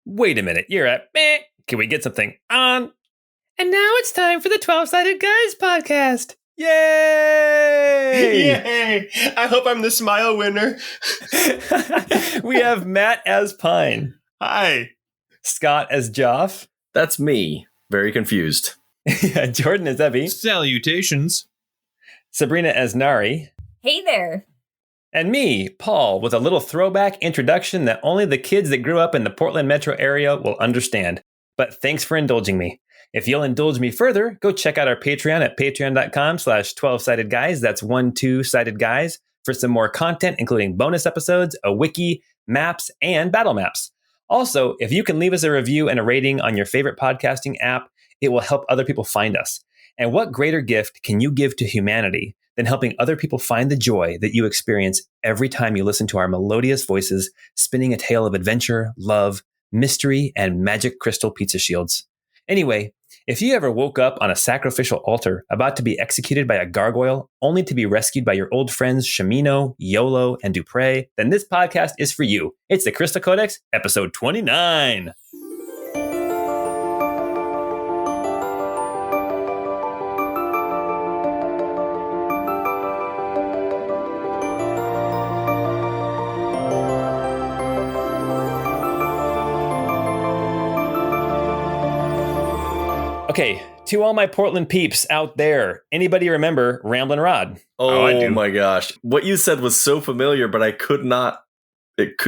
Wait a minute, you're at meh. Can we get something on? And now it's time for the 12-Sided Guys podcast. Yay! Yay! I hope I'm the smile winner. We have Matt as Pine. Hi. Scott as Joff. That's me. Very confused. Jordan as Evie. Salutations. Sabrina as Nari. Hey there. And me, Paul, with a little throwback introduction that only the kids that grew up in the Portland metro area will understand. But thanks for indulging me. If you'll indulge me further, go check out our Patreon at patreon.com/12sided guys. That's 12sided guys for some more content, including bonus episodes, a wiki, maps, and battle maps. Also, if you can leave us a review and a rating on your favorite podcasting app, it will help other people find us. And what greater gift can you give to humanity than helping other people find the joy that you experience every time you listen to our melodious voices spinning a tale of adventure, love, mystery, and magic crystal pizza shields. Anyway, if you ever woke up on a sacrificial altar about to be executed by a gargoyle only to be rescued by your old friends Shamino, Yolo, and Dupre, then this podcast is for you. It's the Crystal Codex, episode 29. Okay, to all my Portland peeps out there, anybody remember Ramblin' Rod? I do. Oh My gosh. What you said was so familiar, but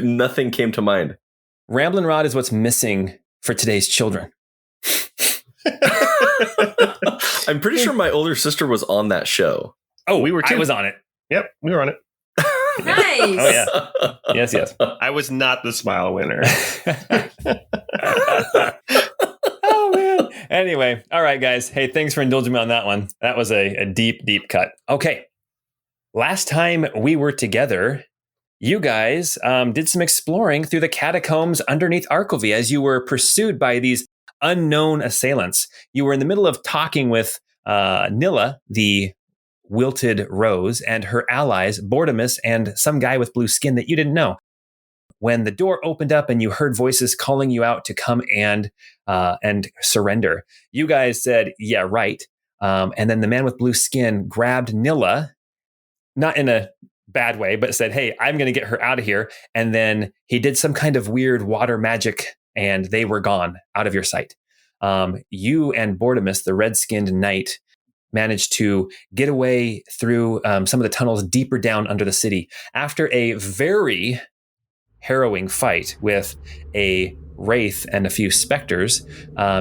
nothing came to mind. Ramblin' Rod is what's missing for today's children. I'm pretty sure my older sister was on that show. Oh, We were too. I was on it. Yep, we were on it. Nice. Oh, yeah. Yes. I was not the smile winner. Oh, man. Anyway, all right, guys. Hey, thanks for indulging me on that one. That was a deep, deep cut. Okay. Last time we were together, you guys did some exploring through the catacombs underneath Arcolvi as you were pursued by these unknown assailants. You were in the middle of talking with Nilla, the wilted rose, and her allies, Bortimus and some guy with blue skin that you didn't know. When the door opened up and you heard voices calling you out to come and surrender, you guys said, yeah, right. And then the man with blue skin grabbed Nilla, not in a bad way, but said, hey, I'm going to get her out of here. And then he did some kind of weird water magic and they were gone out of your sight. You and Bortimus, the red-skinned knight, managed to get away through some of the tunnels deeper down under the city. After a very harrowing fight with a wraith and a few specters,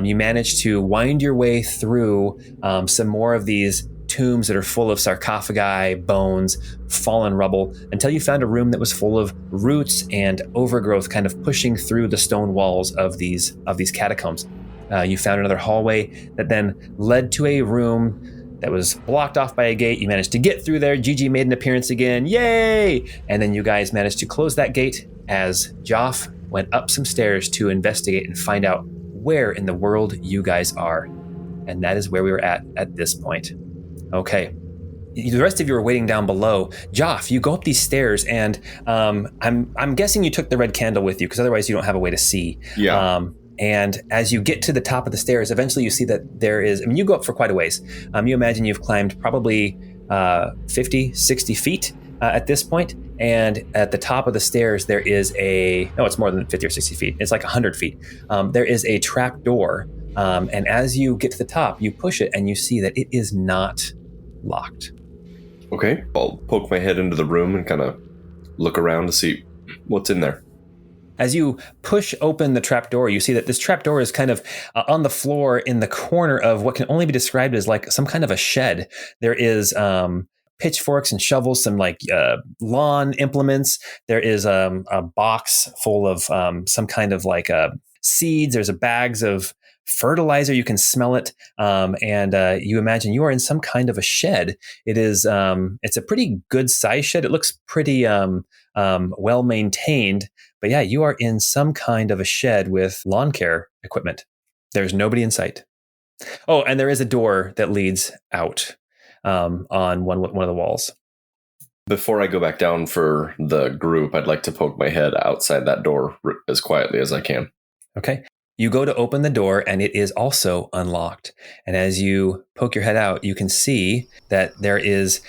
you managed to wind your way through some more of these tombs that are full of sarcophagi, bones, fallen rubble, until you found a room that was full of roots and overgrowth kind of pushing through the stone walls of these catacombs. You found another hallway that then led to a room that was blocked off by a gate. You managed to get through there. Gigi made an appearance again. Yay! And then you guys managed to close that gate as Joff went up some stairs to investigate and find out where in the world you guys are. And that is where we were at this point. Okay. The rest of you are waiting down below. Joff, you go up these stairs, and I'm guessing you took the red candle with you, because otherwise you don't have a way to see. Yeah. And as you get to the top of the stairs, eventually you see that there is, you go up for quite a ways. You imagine you've climbed probably 50, 60 feet at this point. And at the top of the stairs, there is it's more than 50 or 60 feet. It's like 100 feet. There is a trap door. And as you get to the top, you push it and you see that it is not locked. Okay. I'll poke my head into the room and kind of look around to see what's in there. As you push open the trapdoor, you see that this trapdoor is kind of on the floor in the corner of what can only be described as like some kind of a shed. There is pitchforks and shovels, some like lawn implements. There is a box full of some kind of like seeds. There's bags of fertilizer. You can smell it. And you imagine you are in some kind of a shed. It is, it's a pretty good size shed. It looks pretty well maintained. But yeah, you are in some kind of a shed with lawn care equipment. There's nobody in sight. Oh, and there is a door that leads out on one of the walls. Before I go back down for the group, I'd like to poke my head outside that door as quietly as I can. Okay. You go to open the door and it is also unlocked. And as you poke your head out, you can see that there is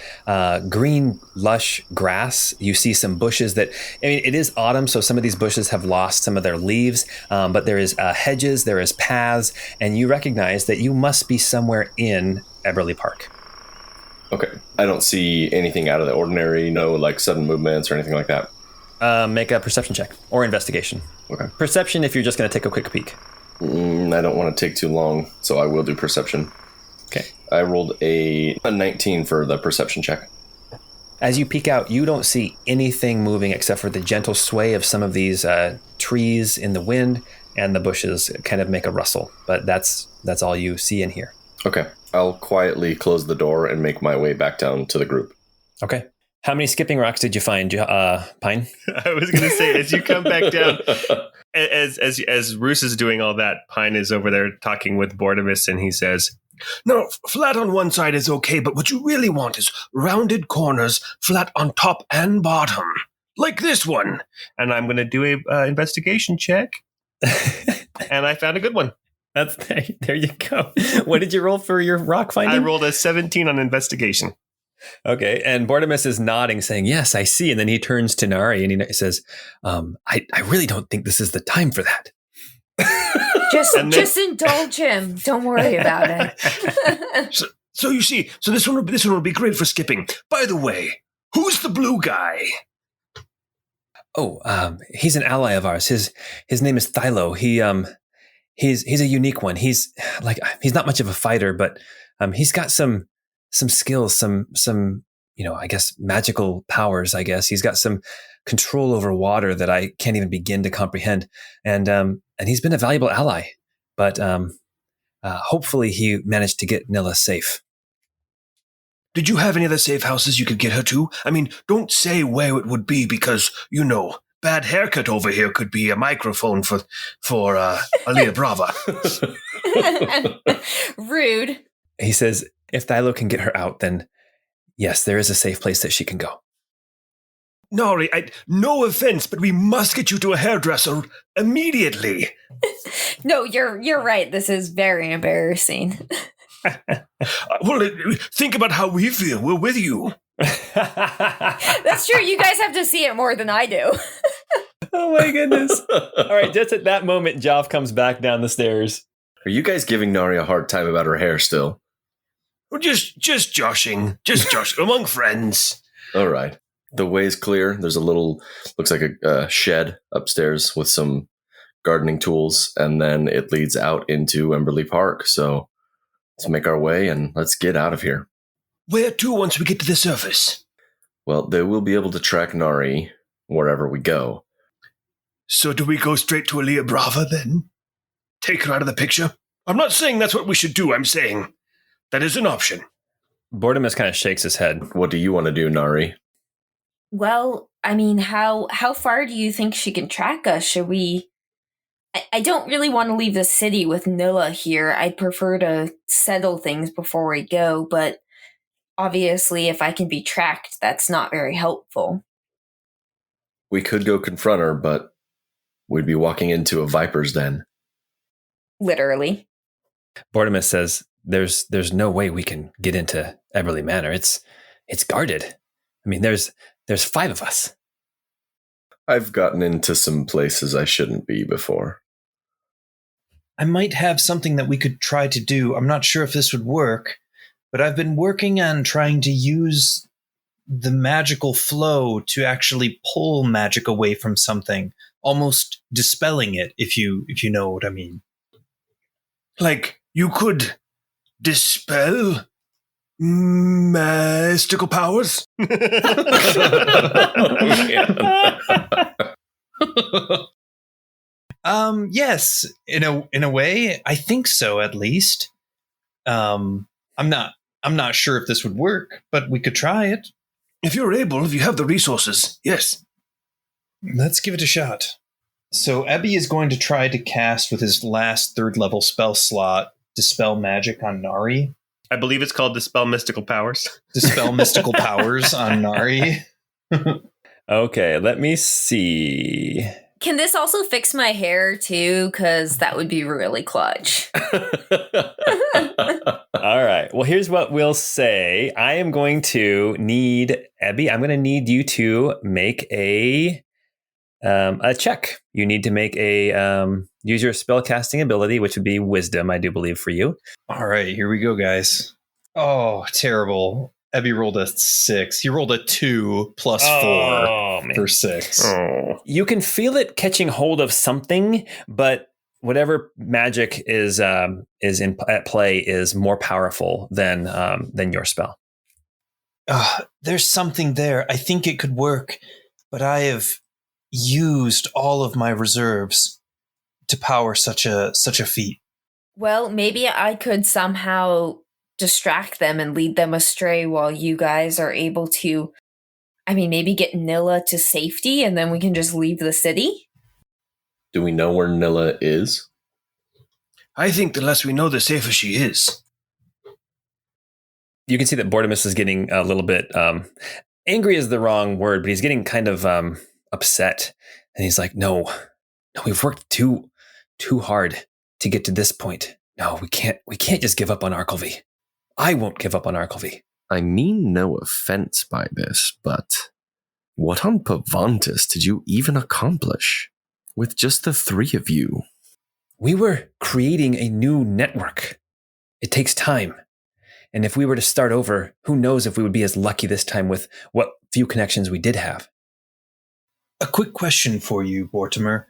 green, lush grass. You see some bushes that, I mean, it is autumn, so some of these bushes have lost some of their leaves, but there is hedges, there is paths, and you recognize that you must be somewhere in Eberly Park. Okay. I don't see anything out of the ordinary, no like sudden movements or anything like that. Make a perception check or investigation. Okay. Perception if you're just going to take a quick peek. I don't want to take too long, so I will do perception. Okay. I rolled a 19 for the perception check. As you peek out, you don't see anything moving except for the gentle sway of some of these trees in the wind, and the bushes kind of make a rustle. But that's all you see in here. Okay. I'll quietly close the door and make my way back down to the group. Okay. How many skipping rocks did you find, Pine? I was going to say, as you come back down, as Roos is doing all that, Pine is over there talking with Bortimus, and he says, "No, flat on one side is okay, but what you really want is rounded corners, flat on top and bottom, like this one." And I'm going to do a investigation check, and I found a good one. There you go. What did you roll for your rock finding? I rolled a 17 on investigation. Okay, and Bortimus is nodding, saying, "Yes, I see." And then he turns to Nari and he says, I really don't think this is the time for that. Just indulge him. Don't worry about it. So you see, this one will be great for skipping. By the way, who's the blue guy? Oh, he's an ally of ours. His name is Thylo. He's a unique one. He's not much of a fighter, but he's got some skills, some I guess magical powers. I guess he's got some control over water that I can't even begin to comprehend. And he's been a valuable ally. But hopefully he managed to get Nilla safe. Did you have any other safe houses you could get her to? I mean, don't say where it would be because, bad haircut over here could be a microphone for Alea Brava. Rude. He says, if Thylo can get her out, then yes, there is a safe place that she can go. Nari, no offense, but we must get you to a hairdresser immediately. No, you're right. This is very embarrassing. Well, think about how we feel. We're with you. That's true. You guys have to see it more than I do. Oh my goodness. All right, just at that moment, Joff comes back down the stairs. Are you guys giving Nari a hard time about her hair still? We're just joshing. Just josh among friends. All right. The way's clear. There's a little, looks like a shed upstairs with some gardening tools, and then it leads out into Emberley Park. So let's make our way and let's get out of here. Where to once we get to the surface? Well, they will be able to track Nari wherever we go. So do we go straight to Alea Brava then? Take her out of the picture? I'm not saying that's what we should do. I'm saying that is an option. Bortimus kind of shakes his head. What do you want to do, Nari? Well, I mean, how far do you think she can track us? Should we... I don't really want to leave the city with Nilla here. I'd prefer to settle things before we go, but obviously if I can be tracked, that's not very helpful. We could go confront her, but we'd be walking into a viper's den. Literally. Bortimus says, there's no way we can get into Eberly Manor. It's guarded. I mean, there's 5 of us. I've gotten into some places I shouldn't be before. I might have something that we could try to do. I'm not sure if this would work, but I've been working on trying to use the magical flow to actually pull magic away from something, almost dispelling it, if you know what I mean. Like, you could dispel mystical powers? Yes, in a way, I think so, at least. I'm not sure if this would work, but we could try it. If you're able, if you have the resources, yes. Let's give it a shot. So Ebby is going to try to cast with his last 3rd level spell slot, Dispel Magic on Nari. I believe it's called Dispel Mystical Powers. Dispel Mystical Powers on Nari. Okay, let me see. Can this also fix my hair too? Because that would be really clutch. All right. Well, here's what we'll say. I am going to need Abby. I'm going to need you to make a check. You need to make a use your spellcasting ability, which would be Wisdom, I do believe, for you. All right, here we go, guys. Oh, terrible. Ebby rolled a 6. He rolled a 2 plus 4 for 6. Oh. You can feel it catching hold of something, but whatever magic is at play is more powerful than your spell. There's something there. I think it could work, but I have used all of my reserves to power such a feat. Well, maybe I could somehow distract them and lead them astray while you guys are able to, maybe get Nilla to safety and then we can just leave the city? Do we know where Nilla is? I think the less we know, the safer she is. You can see that Bortimus is getting a little bit angry is the wrong word, but he's getting kind of upset. And he's like, no, we've worked too hard to get to this point. No, we can't just give up on Arcolvi. I won't give up on Arcolvi. I mean no offense by this, but what on Pavantis did you even accomplish with just the 3 of you? We were creating a new network. It takes time. And if we were to start over, who knows if we would be as lucky this time with what few connections we did have. A quick question for you, Bortimer.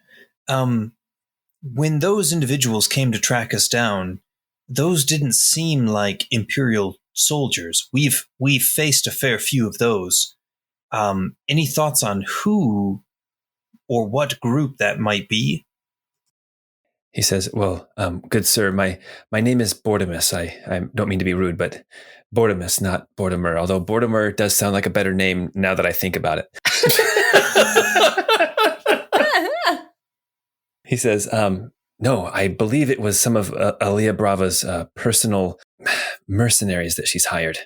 When those individuals came to track us down, those didn't seem like Imperial soldiers. We've faced a fair few of those. Any thoughts on who or what group that might be? He says, well, good sir, my name is Bortimus. I don't mean to be rude, but Bortimus, not Bortimer, although Bortimer does sound like a better name now that I think about it. He says, no, I believe it was some of Aliyah Brava's personal mercenaries that she's hired.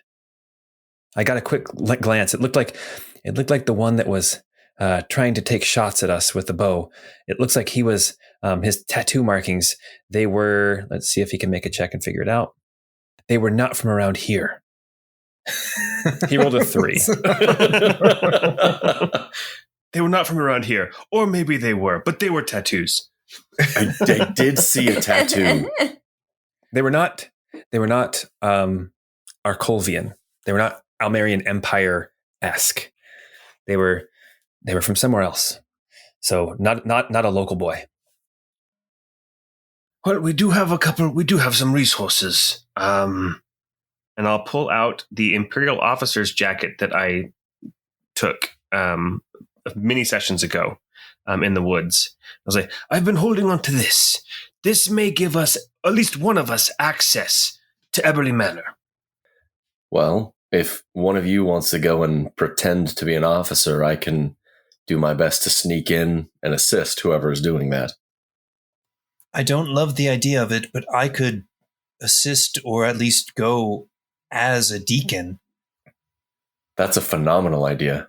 I got a quick glance. It looked like the one that was trying to take shots at us with the bow. It looks like he was, his tattoo markings, they were, let's see if he can make a check and figure it out. They were not from around here. He rolled a 3. They were not from around here. Or maybe they were, but they were tattoos. I did see a tattoo. They were not Arcolvian. They were not Almerian Empire-esque. They were from somewhere else. So not a local boy. Well, we do have some resources. And I'll pull out the Imperial officer's jacket that I took many sessions ago in the woods. I was like, I've been holding on to this. This may give us, at least one of us, access to Eberly Manor. Well, if one of you wants to go and pretend to be an officer, I can do my best to sneak in and assist whoever is doing that. I don't love the idea of it, but I could assist or at least go as a deacon. That's a phenomenal idea.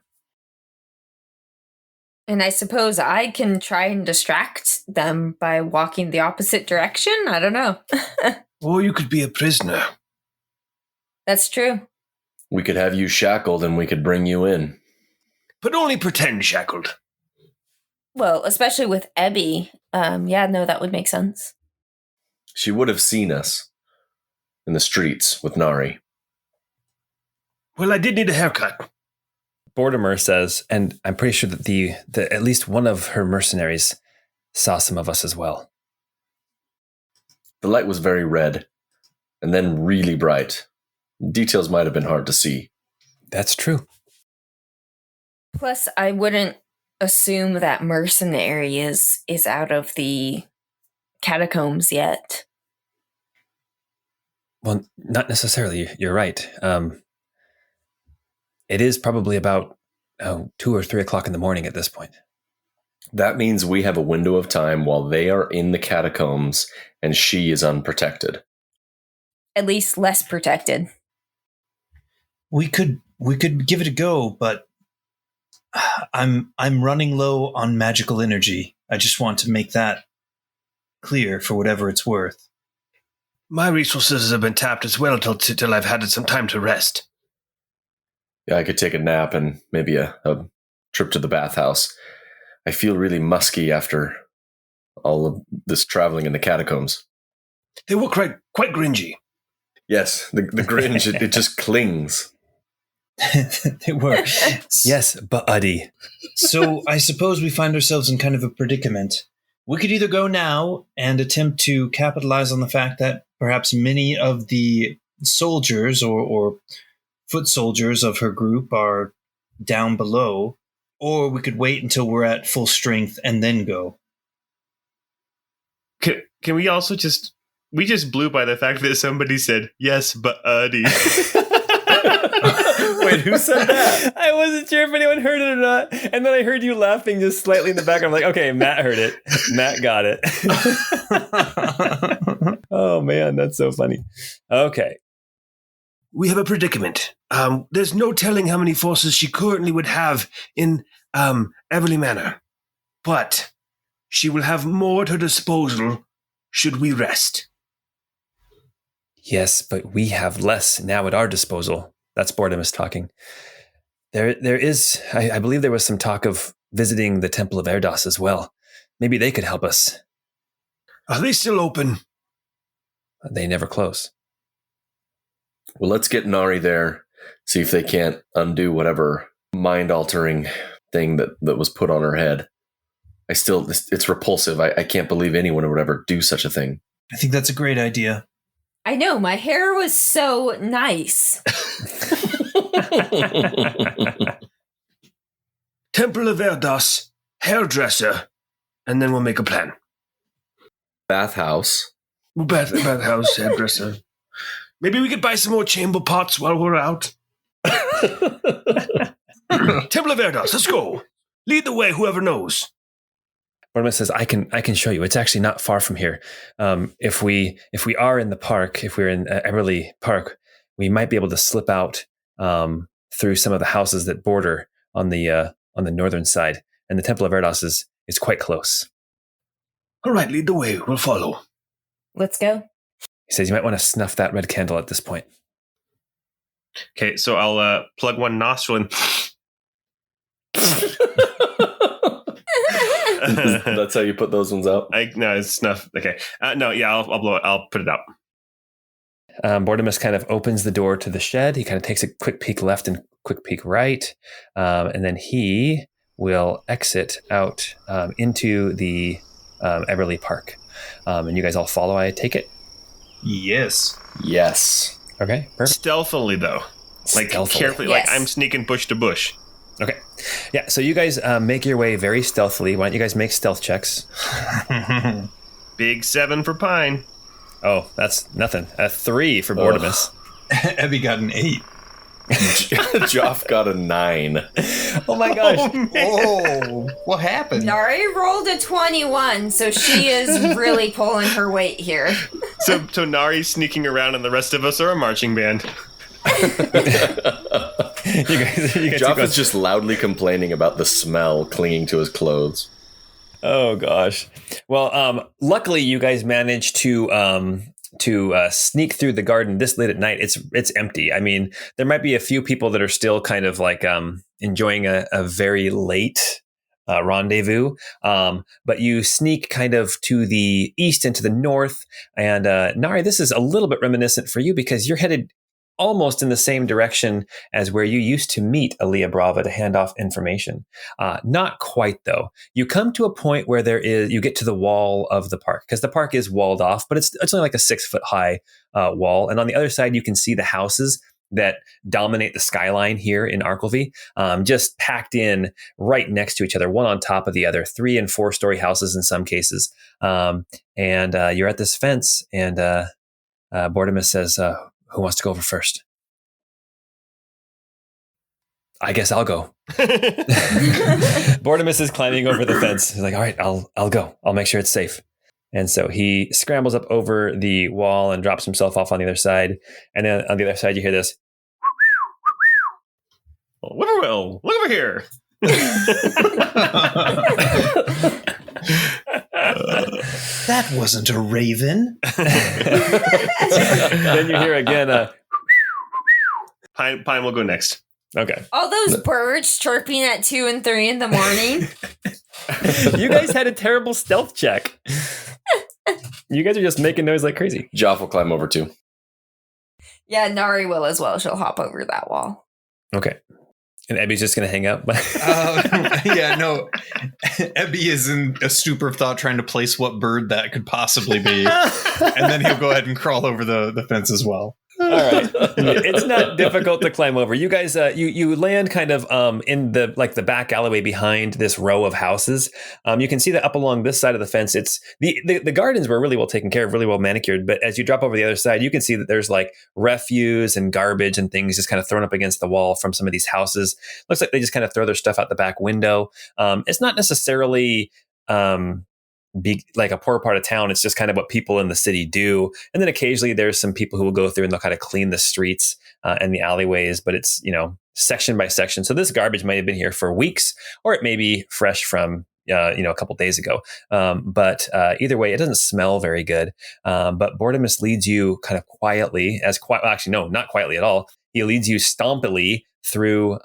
And I suppose I can try and distract them by walking the opposite direction? I don't know. Or you could be a prisoner. That's true. We could have you shackled and we could bring you in. But only pretend shackled. Well, especially with Ebby. That would make sense. She would have seen us in the streets with Nari. Well, I did need a haircut. Bortimer says, and I'm pretty sure that the at least one of her mercenaries saw some of us as well. The light was very red, and then really bright. Details might have been hard to see. That's true. Plus, I wouldn't assume that mercenary is out of the catacombs yet. Well, not necessarily. You're right. It is probably about 2 or 3 o'clock in the morning at this point. That means we have a window of time while they are in the catacombs and she is unprotected. At least less protected. We could give it a go, but I'm running low on magical energy. I just want to make that clear for whatever it's worth. My resources have been tapped as well till I've had some time to rest. Yeah, I could take a nap and maybe a trip to the bathhouse. I feel really musky after all of this traveling in the catacombs. They were quite gringy. Yes, the gringe, it just clings. They were. Yes, buddy. So I suppose we find ourselves in kind of a predicament. We could either go now and attempt to capitalize on the fact that perhaps many of the soldiers or foot soldiers of her group are down below, or we could wait until we're at full strength and then go. Can we also just blew by the fact that somebody said, yes, buddy. Wait, who said that? I wasn't sure if anyone heard it or not. And then I heard you laughing just slightly in the background. I'm like, okay, Matt heard it. Matt got it. Oh, man, that's so funny. Okay. We have a predicament. There's no telling how many forces she currently would have in Everly Manor. But she will have more at her disposal should we rest. Yes, but we have less now at our disposal. That's Bortimus talking. There is, I believe there was some talk of visiting the Temple of Erdas as well. Maybe they could help us. Are they still open? They never close. Well, let's get Nari there, see if they can't undo whatever mind-altering thing that was put on her head. It's repulsive. I can't believe anyone would ever do such a thing. I think that's a great idea. I know, my hair was so nice. Temple of Erdas, hairdresser, and then we'll make a plan. Bathhouse. Bathhouse, hairdresser. Maybe we could buy some more chamber pots while we're out. Temple of Erdas, let's go. Lead the way, whoever knows. Bortimus says, I can show you. It's actually not far from here. If we are in the park, if we're in Everly Park, we might be able to slip out through some of the houses that border on the northern side. And the Temple of Erdas is quite close. All right, lead the way. We'll follow. Let's go. He says you might want to snuff that red candle at this point. Okay, so I'll plug one nostril in. That's how you put those ones out? No, it's snuff. Okay. No, yeah, I'll blow it. I'll put it out. Bortimus kind of opens the door to the shed. He kind of takes a quick peek left and quick peek right. And then he will exit out into the Everly Park. And you guys all follow, I take it? Yes. Yes. Okay, perfect. Stealthily, though. Like, Stealthily. carefully. Yes. Like, I'm sneaking bush to bush. Okay. Yeah, so you guys make your way very stealthily. Why don't you guys make stealth checks? Big 7 for Pine. Oh, that's nothing. A 3 for Bortimus. Abby got an 8. Joff got a 9. Oh my gosh. Oh, what happened? Nari rolled a 21, so she is really pulling her weight here. So Nari's sneaking around and the rest of us are a marching band. you guys Joff is just loudly complaining about the smell clinging to his clothes. Oh gosh. Well, luckily you guys managed to sneak through the garden this late at night. It's empty. I mean, there might be a few people that are still kind of like enjoying a very late rendezvous. But you sneak kind of to the east and to the north. And Nari, this is a little bit reminiscent for you because you're headed almost in the same direction as where you used to meet Aaliyah Brava to hand off information. Not quite, though. You come to a point where you get to the wall of the park, because the park is walled off, but it's only like a 6-foot high wall. And on the other side, you can see the houses that dominate the skyline here in Arcolvi, just packed in right next to each other, one on top of the other, 3- and 4-story houses in some cases. And you're at this fence, and Bortimus says, who wants to go over first? I guess I'll go. Bortimus is climbing over the fence. He's like, all right, I'll go. I'll make sure it's safe. And so he scrambles up over the wall and drops himself off on the other side. And then on the other side, you hear this. Whippoorwill, look over here. That wasn't a raven. Then you hear again. Pine will go next. Okay. All those birds chirping at 2 and 3 in the morning. You guys had a terrible stealth check. You guys are just making noise like crazy. Joff will climb over too. Yeah, Nari will as well. She'll hop over that wall. Okay. And Ebby's just going to hang up. Yeah, no. Ebby is in a stupor of thought trying to place what bird that could possibly be. And then he'll go ahead and crawl over the fence as well. All right. It's not difficult to climb over. You guys, you land kind of in the back alleyway behind this row of houses. You can see that up along this side of the fence. It's the gardens were really well taken care of, really well manicured. But as you drop over the other side, you can see that there's like refuse and garbage and things just kind of thrown up against the wall from some of these houses. Looks like they just kind of throw their stuff out the back window. It's not necessarily be like a poor part of town. It's just kind of what people in the city do. And then occasionally there's some people who will go through and they'll kind of clean the streets and the alleyways, but it's, section by section. So this garbage might have been here for weeks, or it may be fresh from, a couple days ago. But either way, it doesn't smell very good. But Bortimus leads you kind of quietly, actually, no, not quietly at all. He leads you stompily through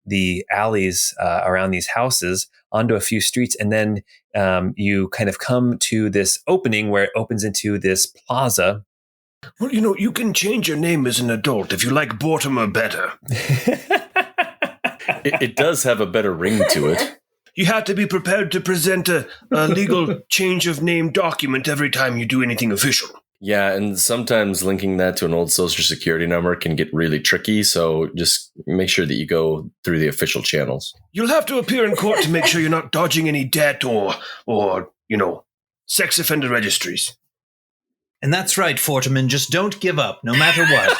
the alleys around these houses onto a few streets. And then you kind of come to this opening where it opens into this plaza. Well, you can change your name as an adult if you like Bortimer better. It does have a better ring to it. You have to be prepared to present a legal change of name document every time you do anything official. Yeah, and sometimes linking that to an old social security number can get really tricky, so just make sure that you go through the official channels. You'll have to appear in court to make sure you're not dodging any debt or sex offender registries. And that's right, Fortiman. Just don't give up, no matter what.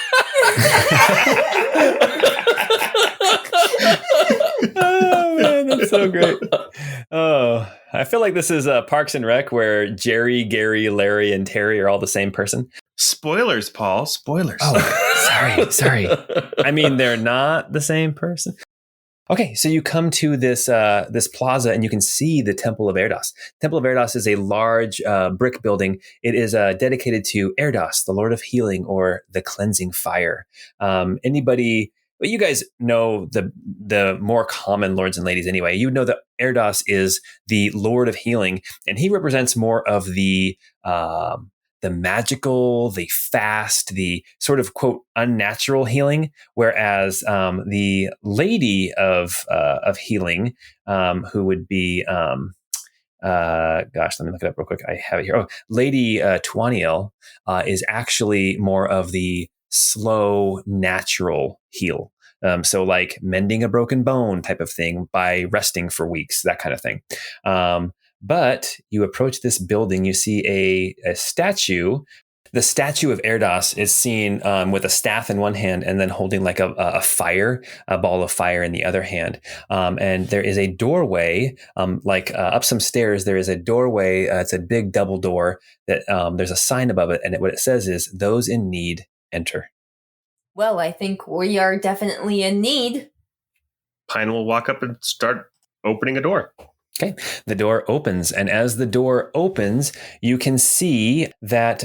Oh, man, that's so great. Oh, I feel like this is Parks and Rec where Jerry, Gary, Larry, and Terry are all the same person. Spoilers, Paul. Spoilers. Oh, sorry. I mean, they're not the same person. Okay, so you come to this plaza and you can see the Temple of Erdas. Temple of Erdas is a large brick building. It is dedicated to Erdas, the Lord of Healing, or the Cleansing Fire. But you guys know the more common lords and ladies anyway. You know that Erdas is the Lord of Healing, and he represents more of the magical, the fast, the sort of quote unnatural healing, whereas the Lady of Healing, who would be let me look it up real quick. I have it here. Oh, Lady Tuaniel is actually more of the slow, natural heal. So like mending a broken bone type of thing by resting for weeks, that kind of thing. But you approach this building, you see a statue. The statue of Erdas is seen with a staff in one hand and then holding like a ball of fire in the other hand. And there is a doorway, up some stairs, there is a doorway. It's a big double door that there's a sign above it. And what it says is, "Those in need, enter." Well, I think we are definitely in need. Pine will walk up and start opening a door. Okay, the door opens, and as the door opens, you can see that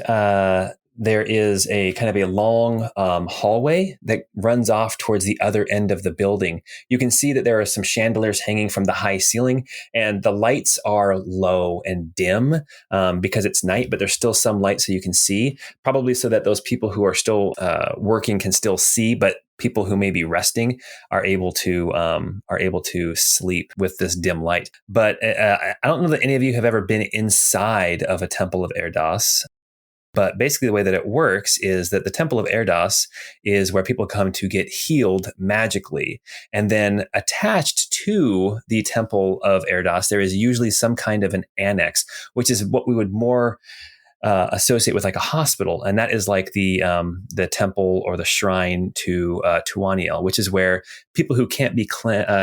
there is a kind of a long hallway that runs off towards the other end of the building. You can see that there are some chandeliers hanging from the high ceiling, and the lights are low and dim because it's night, but there's still some light so you can see, probably so that those people who are still working can still see, but people who may be resting are able to sleep with this dim light. But I don't know that any of you have ever been inside of a Temple of Erdas. But basically the way that it works is that the Temple of Erdas is where people come to get healed magically. And then attached to the Temple of Erdas, there is usually some kind of an annex, which is what we would more associate with like a hospital. And that is like the temple or the shrine to Tuaniel, which is where people who can't be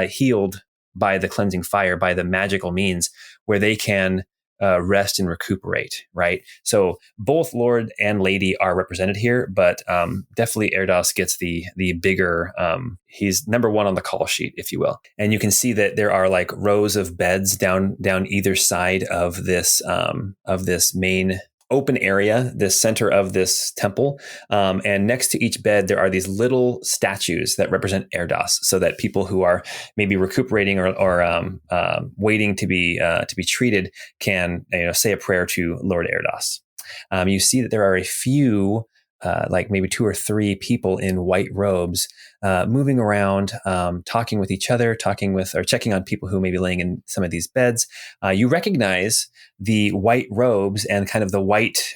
healed by the cleansing fire, by the magical means, where they can rest and recuperate, right? So both Lord and Lady are represented here, but definitely Erdas gets the bigger. He's number one on the call sheet, if you will. And you can see that there are like rows of beds down either side of this main open area, the center of this temple. And next to each bed, there are these little statues that represent Erdas, so that people who are maybe recuperating or waiting to be treated can say a prayer to Lord Erdas. You see that there are a few, like maybe 2 or 3 people in white robes moving around, talking with each other, or checking on people who may be laying in some of these beds. You recognize the white robes and kind of the white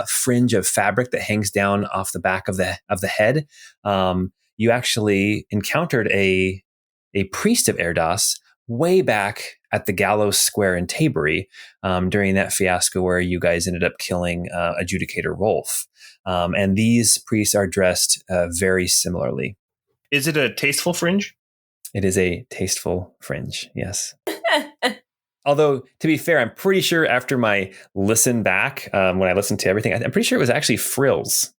fringe of fabric that hangs down off the back of the head. You actually encountered a priest of Erdas way back at the Gallows Square in Tabery during that fiasco where you guys ended up killing Adjudicator Rolf. And these priests are dressed very similarly. Is it a tasteful fringe? It is a tasteful fringe, yes. Although, to be fair, I'm pretty sure after my listen back, when I listened to everything, I'm pretty sure it was actually frills,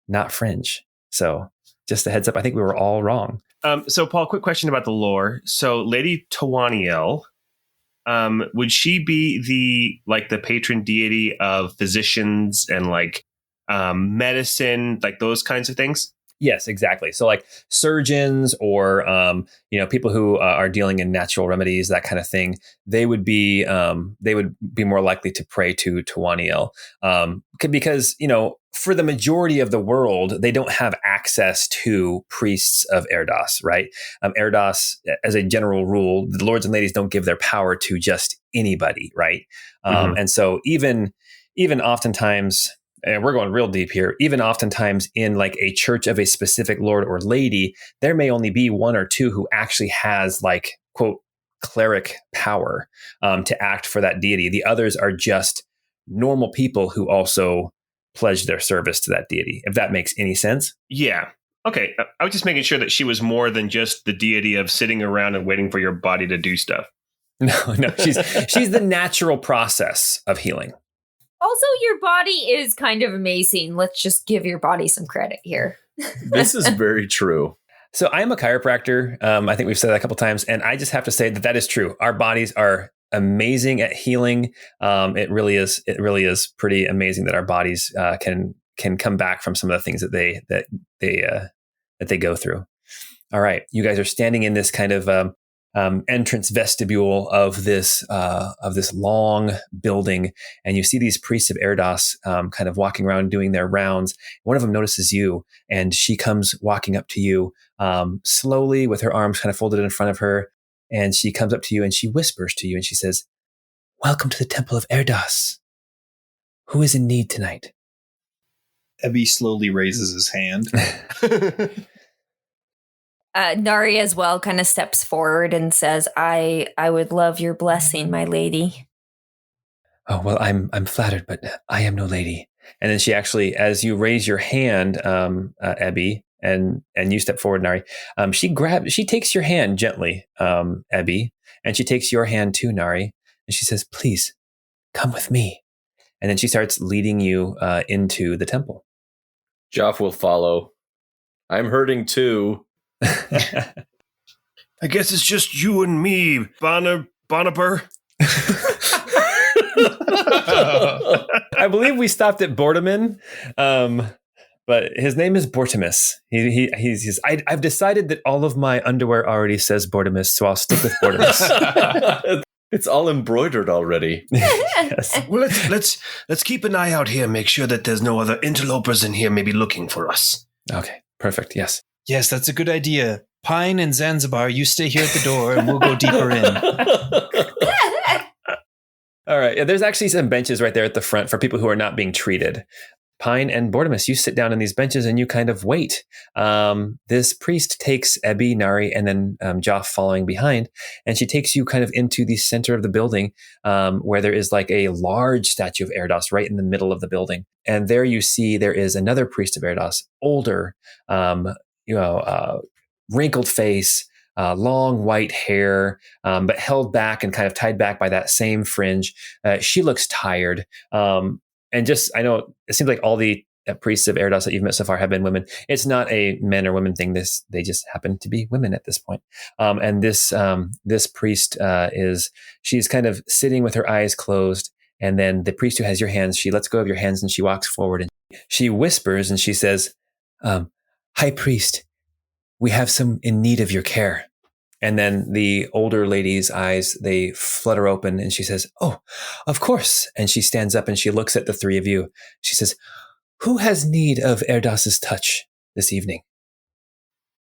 not fringe. So just a heads up, I think we were all wrong. So, Paul, quick question about the lore. So, Lady Tawaniel, would she be the patron deity of physicians and medicine, like those kinds of things? Yes, exactly. So like surgeons or, people who are dealing in natural remedies, that kind of thing, they would be more likely to pray to Tawaniel because, for the majority of the world, they don't have access to priests of Erdas, right? Erdas, as a general rule, the lords and ladies don't give their power to just anybody, right? And so even oftentimes, and we're going real deep here, even oftentimes in like a church of a specific lord or lady, there may only be 1 or 2 who actually has like, quote, cleric power to act for that deity. The others are just normal people who also pledge their service to that deity, if that makes any sense. Yeah. Okay. I was just making sure that she was more than just the deity of sitting around and waiting for your body to do stuff. No, she's the natural process of healing. Also, your body is kind of amazing. Let's just give your body some credit here. This is very true. So I am a chiropractor. I think we've said that a couple of times, and I just have to say that is true. Our bodies are amazing at healing. It really is pretty amazing that our bodies can come back from some of the things that they go through. All right, you guys are standing in this kind of entrance vestibule of this long building, and you see these priests of Erdas kind of walking around doing their rounds. One of them notices you, and she comes walking up to you slowly with her arms kind of folded in front of her, and she comes up to you and she whispers to you and she says, "Welcome to the Temple of Erdas. Who is in need tonight?" Ebby slowly raises his hand. Nari as well kind of steps forward and says, I would love your blessing, my lady. "Oh, well, I'm flattered, but I am no lady." And then she actually, as you raise your hand, Ebby, and you step forward, Nari, she takes your hand gently, Ebby, and she takes your hand too, Nari, and she says, "Please, come with me." And then she starts leading you into the temple. Joff will follow. "I'm hurting too." I guess it's just you and me, Boniper. I believe we stopped at Bortimus, but his name is Bortimus. He's I've decided that all of my underwear already says Bortimus, so I'll stick with Bortimus. It's all embroidered already. Yes. Well, let's keep an eye out here. Make sure that there's no other interlopers in here, maybe looking for us. Okay, perfect. Yes. Yes, that's a good idea. Pine and Zanzibar, you stay here at the door and we'll go deeper in. All right. Yeah, there's actually some benches right there at the front for people who are not being treated. Pine and Bortimus, you sit down in these benches and you kind of wait. This priest takes Ebby, Nari, and then Joff following behind, and she takes you kind of into the center of the building where there is like a large statue of Erdas right in the middle of the building. And there you see there is another priest of Erdas, older, wrinkled face, long white hair, but held back and kind of tied back by that same fringe. She looks tired. And just, I know it seems like all the priests of Erdas that you've met so far have been women. It's not a men or women thing. They just happen to be women at this point. And this priest she's kind of sitting with her eyes closed. And then the priest who has your hands, she lets go of your hands and she walks forward and she whispers and she says, High priest, we have some in need of your care. And then the older lady's eyes, they flutter open and she says, Oh, of course. And she stands up and she looks at the three of you. She says, Who has need of Erdas's touch this evening?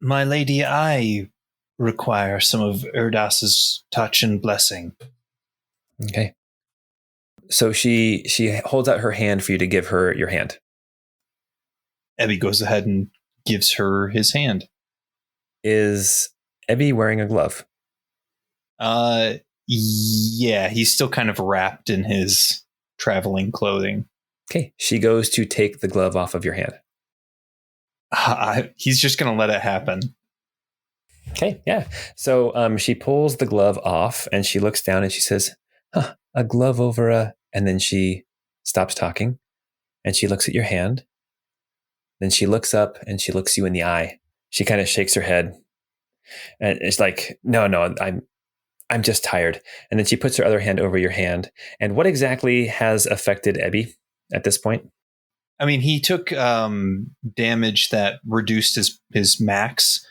My lady, I require some of Erdas's touch and blessing. Okay. So she holds out her hand for you to give her your hand. Ebby goes ahead and gives her his hand. Is Ebby wearing a glove? Yeah, he's still kind of wrapped in his traveling clothing. Okay. She goes to take the glove off of your hand. He's just going to let it happen. Okay. Yeah. So she pulls the glove off and she looks down and she says, a glove over a... And then she stops talking and she looks at your hand. Then she looks up and she looks you in the eye. She kind of shakes her head and it's like, no, I'm just tired. And then she puts her other hand over your hand. And what exactly has affected Ebby at this point? I mean, he took damage that reduced his max.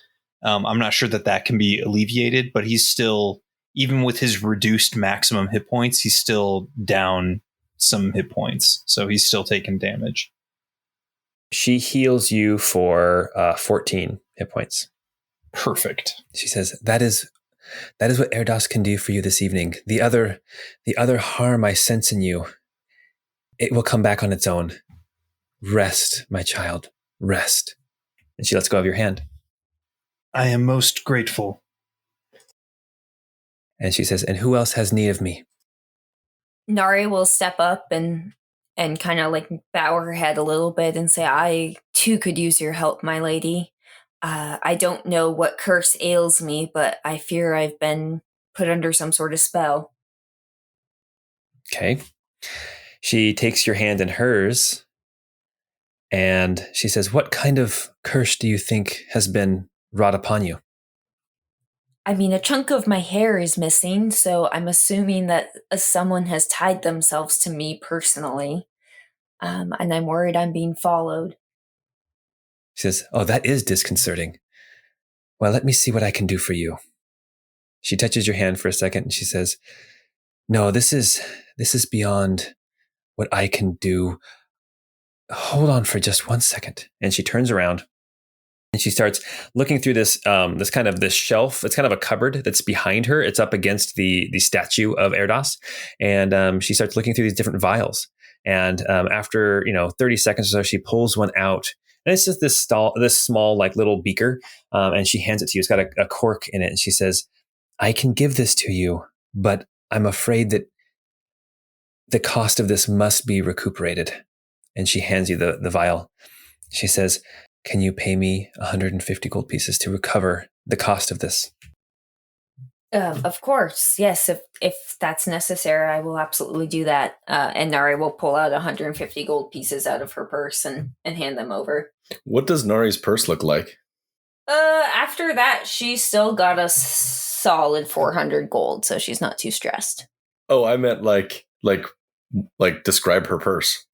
I'm not sure that can be alleviated, but he's still, even with his reduced maximum hit points, he's still down some hit points. So he's still taking damage. She heals you for 14 hit points. Perfect. She says, that is what Erdas can do for you this evening. The other harm I sense in you, it will come back on its own. Rest, my child, rest. And she lets go of your hand. I am most grateful. And she says, and who else has need of me? Nari will step up and kind of like bow her head a little bit and say, I too could use your help, my lady. I don't know what curse ails me, but I fear I've been put under some sort of spell. Okay. She takes your hand in hers and she says, what kind of curse do you think has been wrought upon you? I mean, a chunk of my hair is missing, so I'm assuming that someone has tied themselves to me personally. And I'm worried I'm being followed. She says, oh, that is disconcerting. Well, let me see what I can do for you. She touches your hand for a second and she says, no, this is beyond what I can do. Hold on for just 1 second. And she turns around and she starts looking through this shelf. It's kind of a cupboard that's behind her. It's up against the statue of Erdas. And she starts looking through these different vials. And after 30 seconds or so, she pulls one out. And it's just this small, like little beaker. And she hands it to you. It's got a cork in it. And she says, I can give this to you, but I'm afraid that the cost of this must be recuperated. And she hands you the vial. She says, can you pay me 150 gold pieces to recover the cost of this? Of course. Yes. If that's necessary, I will absolutely do that. And Nari will pull out 150 gold pieces out of her purse and hand them over. What does Nari's purse look like? After that, she still got a solid 400 gold, so she's not too stressed. Oh, I meant like describe her purse.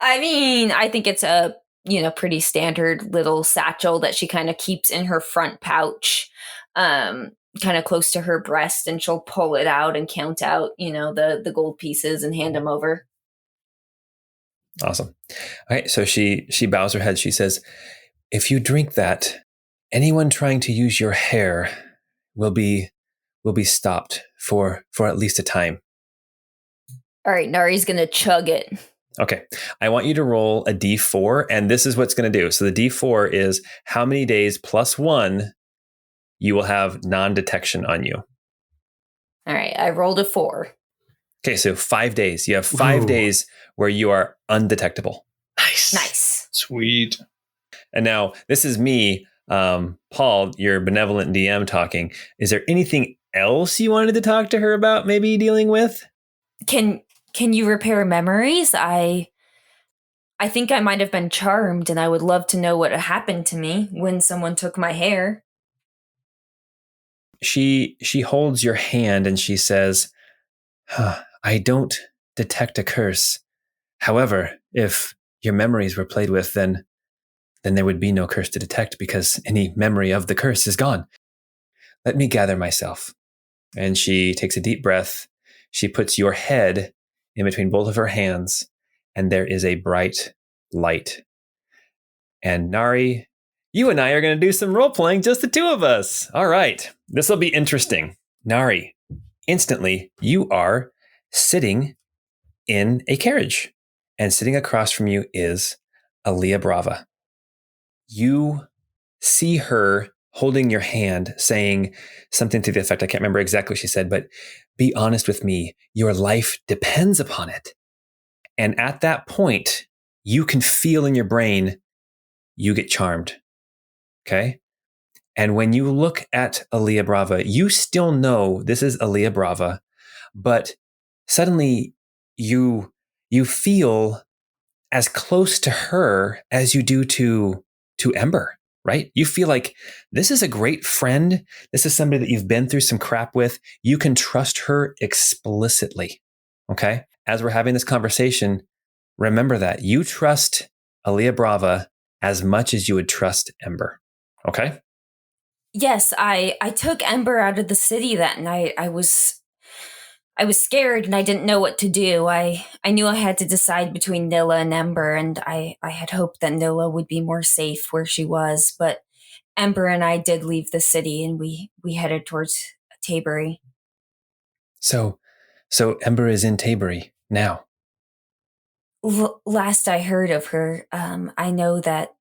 I mean, I think it's a pretty standard little satchel that she kind of keeps in her front pouch, kind of close to her breast, and she'll pull it out and count out, the gold pieces and hand them over. Awesome. All right. So she bows her head. She says, if you drink that, anyone trying to use your hair will be stopped for at least a time. All right. Nari's going to chug it. Okay. I want you to roll a D4, and this is what's going to do. So the D4 is how many days plus 1 you will have non-detection on you. All right. I rolled a 4. Okay. So 5 days. You have 5 days where you are undetectable. Nice. Sweet. And now this is me Paul, your benevolent DM talking, is there anything else you wanted to talk to her about maybe dealing with? Can you repair memories? I think I might have been charmed, and I would love to know what happened to me when someone took my hair. She holds your hand and she says, I don't detect a curse. However, if your memories were played with, then there would be no curse to detect because any memory of the curse is gone. Let me gather myself. And she takes a deep breath. She puts your head in between both of her hands, and there is a bright light. And Nari, you and I are going to do some role playing, just the two of us. All right. This will be interesting. Nari, instantly, you are sitting in a carriage, and sitting across from you is Aaliyah Brava. You see her holding your hand, saying something to the effect, I can't remember exactly what she said, but be honest with me, your life depends upon it. And at that point, you can feel in your brain, you get charmed. Okay? And when you look at Aaliyah Brava, you still know this is Aaliyah Brava, but suddenly you feel as close to her as you do to Ember, right? You feel like this is a great friend. This is somebody that you've been through some crap with. You can trust her explicitly. Okay? As we're having this conversation, remember that you trust Aaliyah Brava as much as you would trust Ember. Okay? Yes, I took Ember out of the city that night. I was scared and I didn't know what to do. I knew I had to decide between Nilla and Ember, and I had hoped that Nilla would be more safe where she was, but Ember and I did leave the city and we headed towards Tabery. So Ember is in Tabery now. Last I heard of her, I know that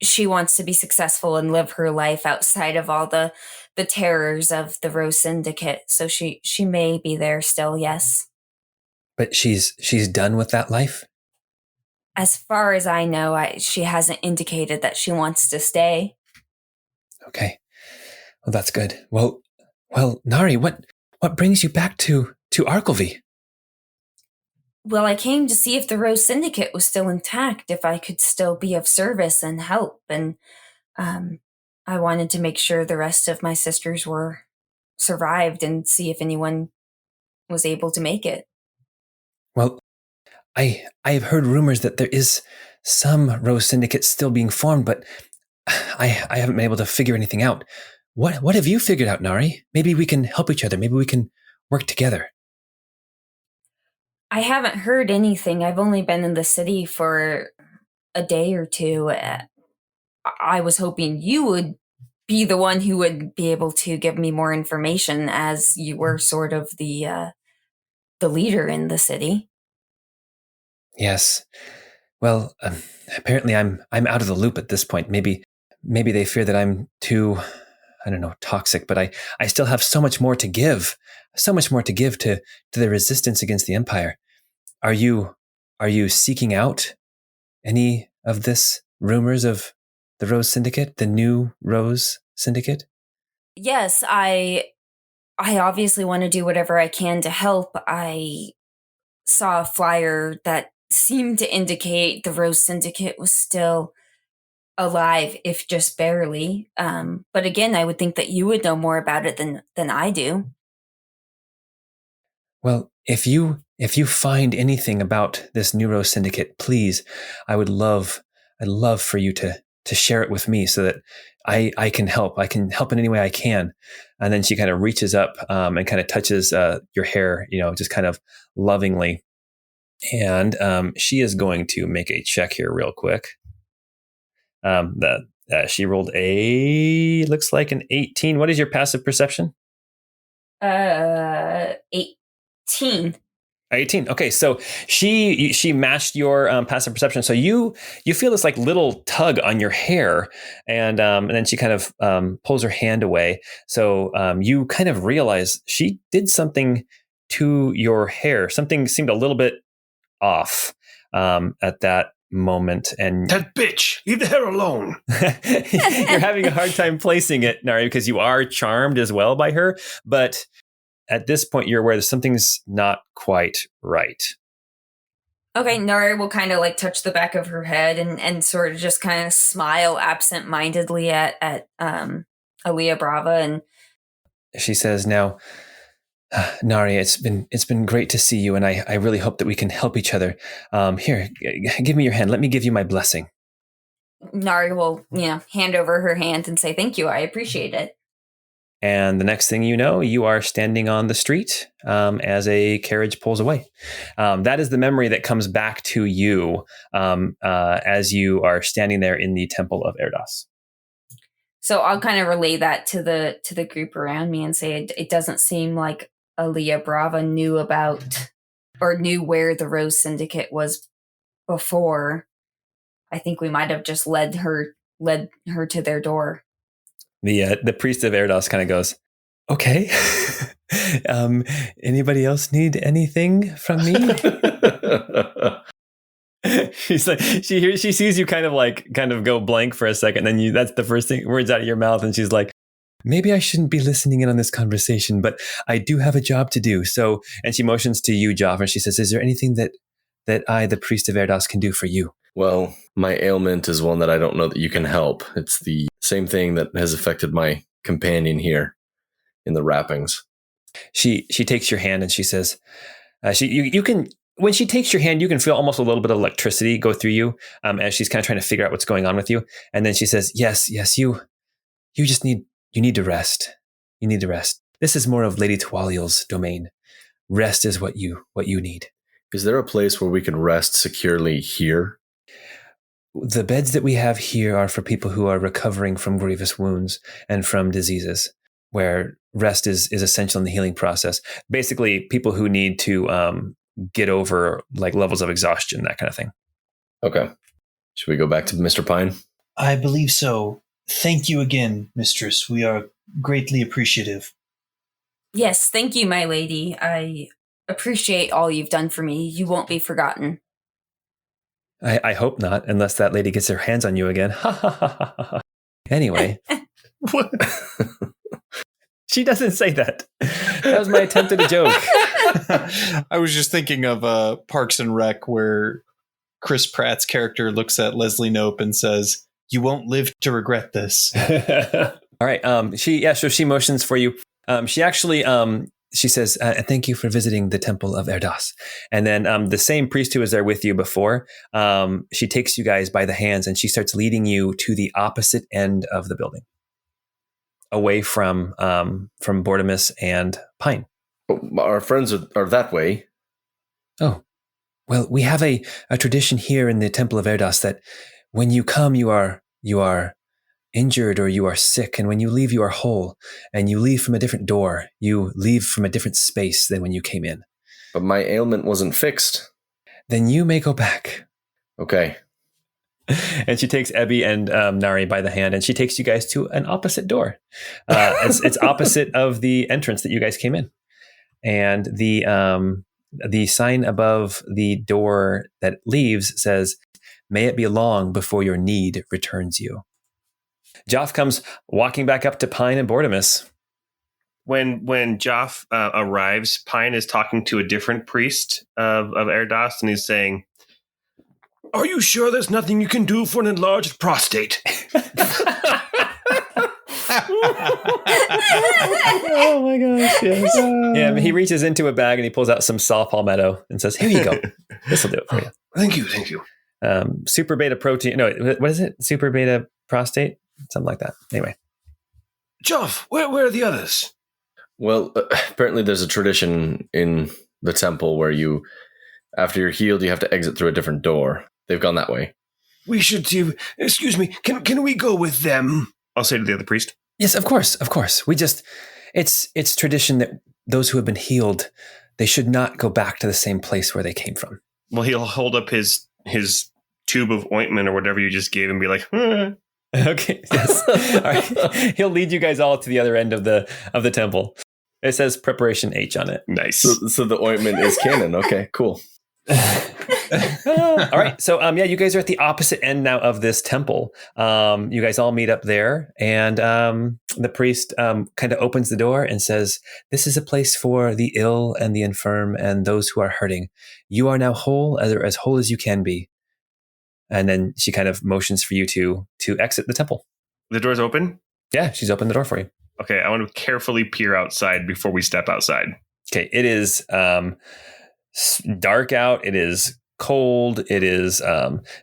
she wants to be successful and live her life outside of all the terrors of the Rose Syndicate. So she may be there still, yes. But she's done with that life? As far as I know, she hasn't indicated that she wants to stay. Okay. Well, that's good. Well, Nari, what brings you back to Arcolvi? Well, I came to see if the Rose Syndicate was still intact, if I could still be of service and help, and I wanted to make sure the rest of my sisters were survived and see if anyone was able to make it. Well, I have heard rumors that there is some Rose Syndicate still being formed, but I haven't been able to figure anything out. What have you figured out, Nari? Maybe we can help each other. Maybe we can work together. I haven't heard anything. I've only been in the city for a day or two. I was hoping you would be the one who would be able to give me more information, as you were sort of the leader in the city. Yes. Well, apparently I'm out of the loop at this point. Maybe they fear that I'm too, I don't know, toxic, but I still have so much more to give. So much more to give to the resistance against the Empire. Are you seeking out any of this rumors of the Rose Syndicate, the new Rose Syndicate? Yes, I obviously want to do whatever I can to help. I saw a flyer that seemed to indicate the Rose Syndicate was still alive, if just barely. But again, I would think that you would know more about it than I do. Well, if you find anything about this new Rose Syndicate, please, I'd love for you to share it with me so that I can help. I can help in any way I can. And then she kind of reaches up and kind of touches your hair, just kind of lovingly. And she is going to make a check here real quick. She rolled looks like an 18. What is your passive perception? 18. 18. Okay, so she matched your passive perception. So you feel this like little tug on your hair, and then she kind of pulls her hand away. So you kind of realize she did something to your hair. Something seemed a little bit off at that moment, and That bitch, leave the hair alone. you're having a hard time placing it, Nari, because you are charmed as well by her. But at this point, you're aware that something's not quite right. Okay, Nari will kind of like touch the back of her head and sort of just kind of smile absent-mindedly at Aaliyah Brava, and She says, "Now, Nari, it's been great to see you, and I really hope that we can help each other. Here, give me your hand. Let me give you my blessing." Nari will, hand over her hand and say, "Thank you, I appreciate it." And the next thing you know, you are standing on the street as a carriage pulls away. That is the memory that comes back to you as you are standing there in the Temple of Erdas. So I'll kind of relay that to the group around me and say it doesn't seem like Aaliyah Brava knew about or knew where the Rose Syndicate was before. I think we might have just led her to their door. The priest of Erdas kind of goes, "Okay. Anybody else need anything from me?" She's like, she sees you kind of go blank for a second, then that's the first words out of your mouth, and she's like, "Maybe I shouldn't be listening in on this conversation, but I do have a job to do." So, and she motions to you, Joff, and she says, "Is there anything that I, the priest of Erdas, can do for you?" Well, my ailment is one that I don't know that you can help. It's the same thing that has affected my companion here in the wrappings. She takes your hand and she says, you can, when she takes your hand, you can feel almost a little bit of electricity go through you as she's kind of trying to figure out what's going on with you. And then she says, yes, you just need to rest. You need to rest. This is more of Lady Tualiel's domain. Rest is what you need. Is there a place where we can rest securely here? The beds that we have here are for people who are recovering from grievous wounds and from diseases, where rest is essential in the healing process. Basically, people who need to get over like levels of exhaustion, that kind of thing. Okay. Should we go back to Mr. Pine? I believe so. Thank you again, mistress. We are greatly appreciative. Yes, thank you, my lady. I appreciate all you've done for me. You won't be forgotten. I hope not, unless that lady gets her hands on you again. Anyway. What? She doesn't say that. That was my attempt at a joke. I was just thinking of Parks and Rec, where Chris Pratt's character looks at Leslie Knope and says, "You won't live to regret this." All right. So she motions for you. She actually she says, "Thank you for visiting the Temple of Erdas." And then the same priest who was there with you before, she takes you guys by the hands and she starts leading you to the opposite end of the building, away from Bortimus and Pine. Our friends are that way. Oh, well, we have a tradition here in the Temple of Erdas that when you come, you are injured or you are sick, and when you leave, you are whole, and you leave from a different door. You leave from a different space than when you came in. But my ailment wasn't fixed. Then you may go back. Okay. And she takes Ebby and Nari by the hand, and she takes you guys to an opposite door. It's opposite of the entrance that you guys came in, and the sign above the door that leaves says, "May it be long before your need returns you." Joff comes walking back up to Pine and Bortimus. When Joff arrives, Pine is talking to a different priest of Erdas, and he's saying, "Are you sure there's nothing you can do for an enlarged prostate?" Oh my gosh, yes. Yeah, he reaches into a bag and he pulls out some saw palmetto and says, "Here you go. This will do it for you." Thank you. Super beta protein. No, what is it? Super beta prostate? Something like that. Anyway. Joff, where are the others? Well, apparently there's a tradition in the temple where after you're healed, you have to exit through a different door. They've gone that way. We should see. Excuse me. Can we go with them? I'll say to the other priest. Yes, of course. We just, it's tradition that those who have been healed, they should not go back to the same place where they came from. Well, he'll hold up his tube of ointment or whatever you just gave and be like, Okay. Yes. All right. He'll lead you guys all to the other end of the temple. It says preparation H on it. Nice. So the ointment is canon. Okay, cool. All right. So, you guys are at the opposite end now of this temple. You guys all meet up there, and the priest kind of opens the door and says, "This is a place for the ill and the infirm and those who are hurting. You are now whole, as whole as you can be." And then she kind of motions for you to exit the temple. The door's open? Yeah, she's opened the door for you. Okay, I want to carefully peer outside before we step outside. Okay, it is dark out. It is cold. It is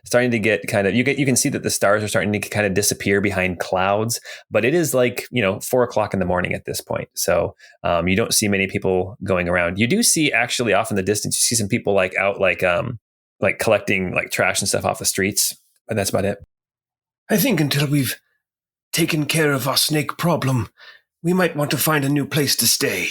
starting to get kind of, you can see that the stars are starting to kind of disappear behind clouds, but it is 4:00 in the morning at this point. So you don't see many people going around. You do see actually off in the distance, you see some people out collecting trash and stuff off the streets, but that's about it. I think until we've taken care of our snake problem, we might want to find a new place to stay.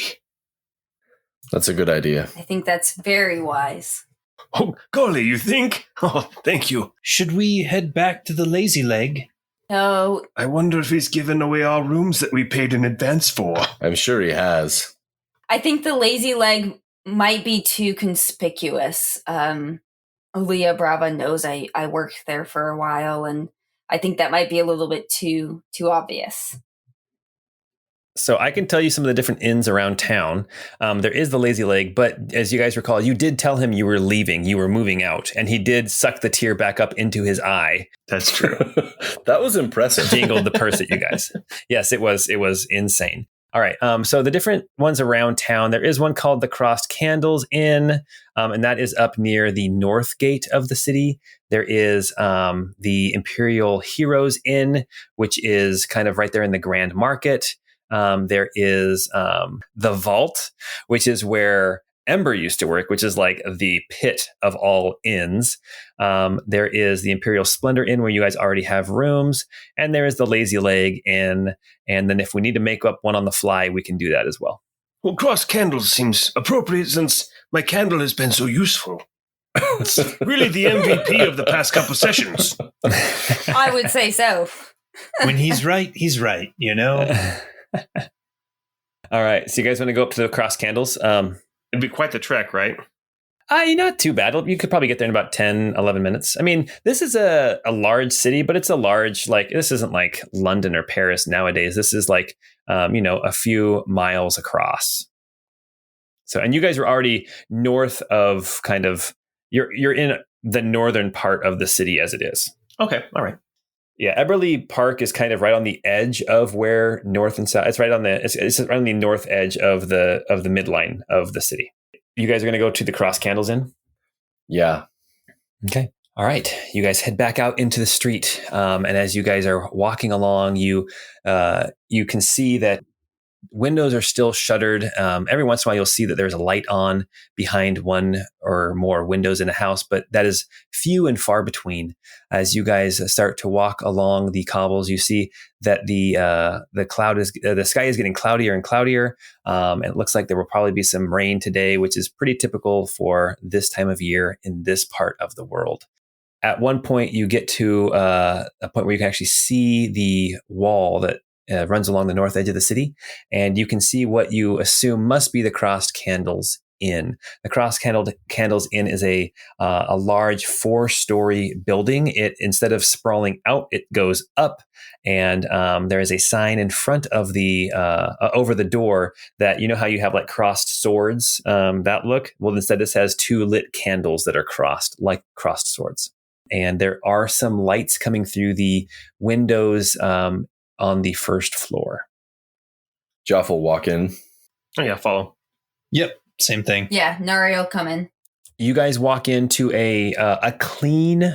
That's a good idea. I think that's very wise. Oh, golly, you think? Oh, thank you. Should we head back to the Lazy Leg? No, I wonder if he's given away our rooms that we paid in advance for. I'm sure he has. I think the Lazy Leg might be too conspicuous. Leah Brava knows I worked there for a while, and I think that might be a little bit too obvious. So I can tell you some of the different inns around town. There is the Lazy Leg, but as you guys recall, you did tell him you were leaving, you were moving out, and he did suck the tear back up into his eye. That's true. That was impressive. Jingled the purse at you guys. Yes, it was insane. All right. So the different ones around town, there is one called the Crossed Candles Inn, and that is up near the north gate of the city. There is the Imperial Heroes Inn, which is kind of right there in the Grand Market. There is the Vault, which is where Ember used to work, which is like the pit of all inns. There is the Imperial Splendor Inn, where you guys already have rooms. And there is the Lazy Leg Inn. And then if we need to make up one on the fly, we can do that as well. Well, Cross Candles seems appropriate since my candle has been so useful. It's really the MVP of the past couple sessions. I would say so. When he's right, you know? All right. So you guys want to go up to the Cross Candles? It'd be quite the trek, right? Not too bad. You could probably get there in about 10, 11 minutes. I mean, this is a large city, but it's a large, this isn't like London or Paris nowadays. This is a few miles across. So, and you guys were already north of you're in the northern part of the city as it is. Okay. All right. Yeah, Eberly Park is kind of right on the edge of where north and south. It's right on the north edge of the midline of the city. You guys are going to go to the Cross Candles Inn? Yeah. Okay. All right. You guys head back out into the street, and as you guys are walking along, you can see that windows are still shuttered. Every once in a while, you'll see that there's a light on behind one or more windows in a house, but that is few and far between. As you guys start to walk along the cobbles, you see that the sky is getting cloudier and cloudier. And it looks like there will probably be some rain today, which is pretty typical for this time of year in this part of the world. At one point, you get to a point where you can actually see the wall that runs along the north edge of the city, and you can see what you assume must be the Crossed Candles Inn. The Crossed Candles Inn is a large 4-story building. It, instead of sprawling out, it goes up, and there is a sign in front of the over the door that, you know how you have like crossed swords that look? Well, instead this has 2 lit candles that are crossed like crossed swords, and there are some lights coming through the windows on the first floor. Joff will walk in. Oh, yeah, follow. Yep, same thing. Yeah, Nari will come in. You guys walk into a clean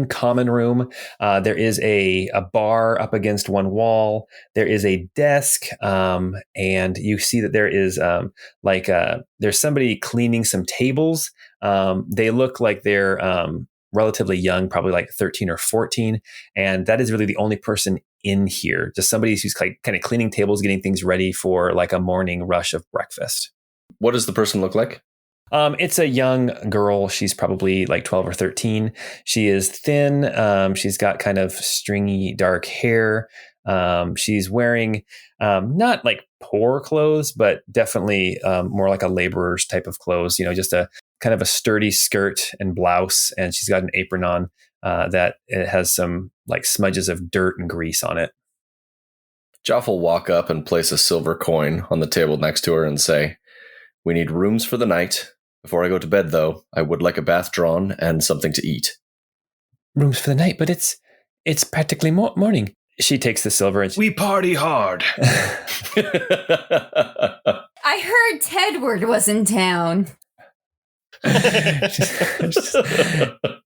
common room. There is a bar up against one wall. There is a desk, and you see that there is there's somebody cleaning some tables. They look like they're relatively young, probably like 13 or 14. And that is really the only person in here. Just somebody who's kind of cleaning tables, getting things ready for like a morning rush of breakfast. What does the person look like? It's a young girl. She's probably like 12 or 13. She is thin. She's got kind of stringy dark hair. She's wearing not like poor clothes, but definitely more like a laborer's type of clothes. Just a kind of a sturdy skirt and blouse, and she's got an apron on that it has some like smudges of dirt and grease on it. Joff will walk up and place a silver coin on the table next to her and say, "We need rooms for the night. Before I go to bed, though, I would like a bath drawn and something to eat." Rooms for the night, but it's practically morning. She takes the silver and We party hard. I heard Tedward was in town.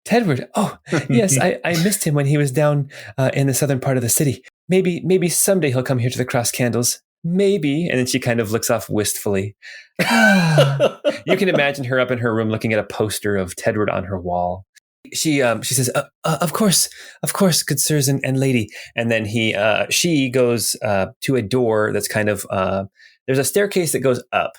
Tedward. Oh, yes, I missed him when he was down in the southern part of the city. Maybe someday he'll come here to the Cross Candles. Maybe. And then she kind of looks off wistfully. You can imagine her up in her room looking at a poster of Tedward on her wall. She says, of course, good sirs and lady. And then she goes to a door that's kind of, there's a staircase that goes up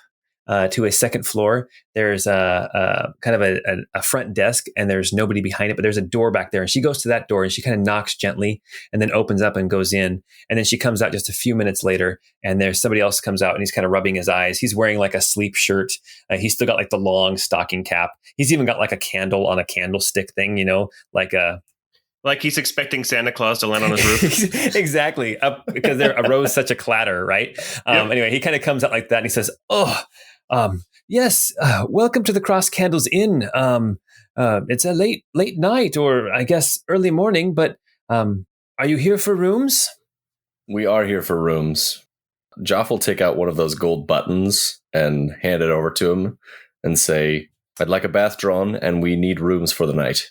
to a second floor. There's a kind of a front desk, and there's nobody behind it, but there's a door back there. And she goes to that door and she kind of knocks gently and then opens up and goes in. And then she comes out just a few minutes later, and there's somebody else comes out, and he's kind of rubbing his eyes. He's wearing like a sleep shirt. He's still got like the long stocking cap. He's even got like a candle on a candlestick thing, Like he's expecting Santa Claus to land on his roof. Exactly. Because there arose such a clatter, right? Yep. Anyway, he kind of comes out like that and he says, yes, welcome to the Cross Candles Inn. It's a late night, or I guess early morning, but are you here for rooms? We are here for rooms. Joff will take out one of those gold buttons and hand it over to him and say, "I'd like a bath drawn, and we need rooms for the night."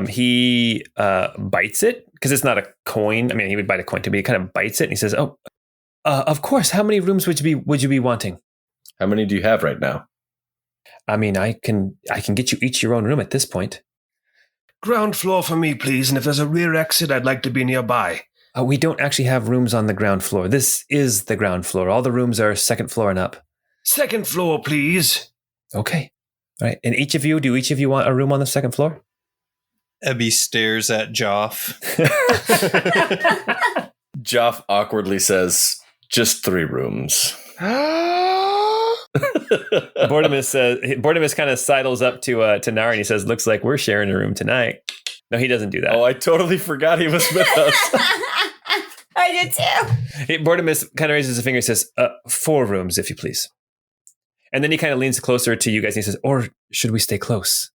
He bites it because it's not a coin. I mean, he would bite a coin too, but he kind of bites it and he says, "Oh, of course. How many rooms would you be wanting?" How many do you have right now? I mean, I can get you each your own room at this point. Ground floor for me, please. And if there's a rear exit, I'd like to be nearby. We don't actually have rooms on the ground floor. This is the ground floor. All the rooms are second floor and up. Second floor, please. Okay. All right. And do each of you want a room on the second floor? Ebby stares at Joff. Joff awkwardly says, "Just 3 rooms." Bortimus kind of sidles up to Nari and he says, "Looks like we're sharing a room tonight." No, he doesn't do that. Oh, I totally forgot he was with us. I did too. Bortimus kind of raises a finger and says, 4 rooms, if you please. And then he kind of leans closer to you guys and he says, "Or should we stay close?"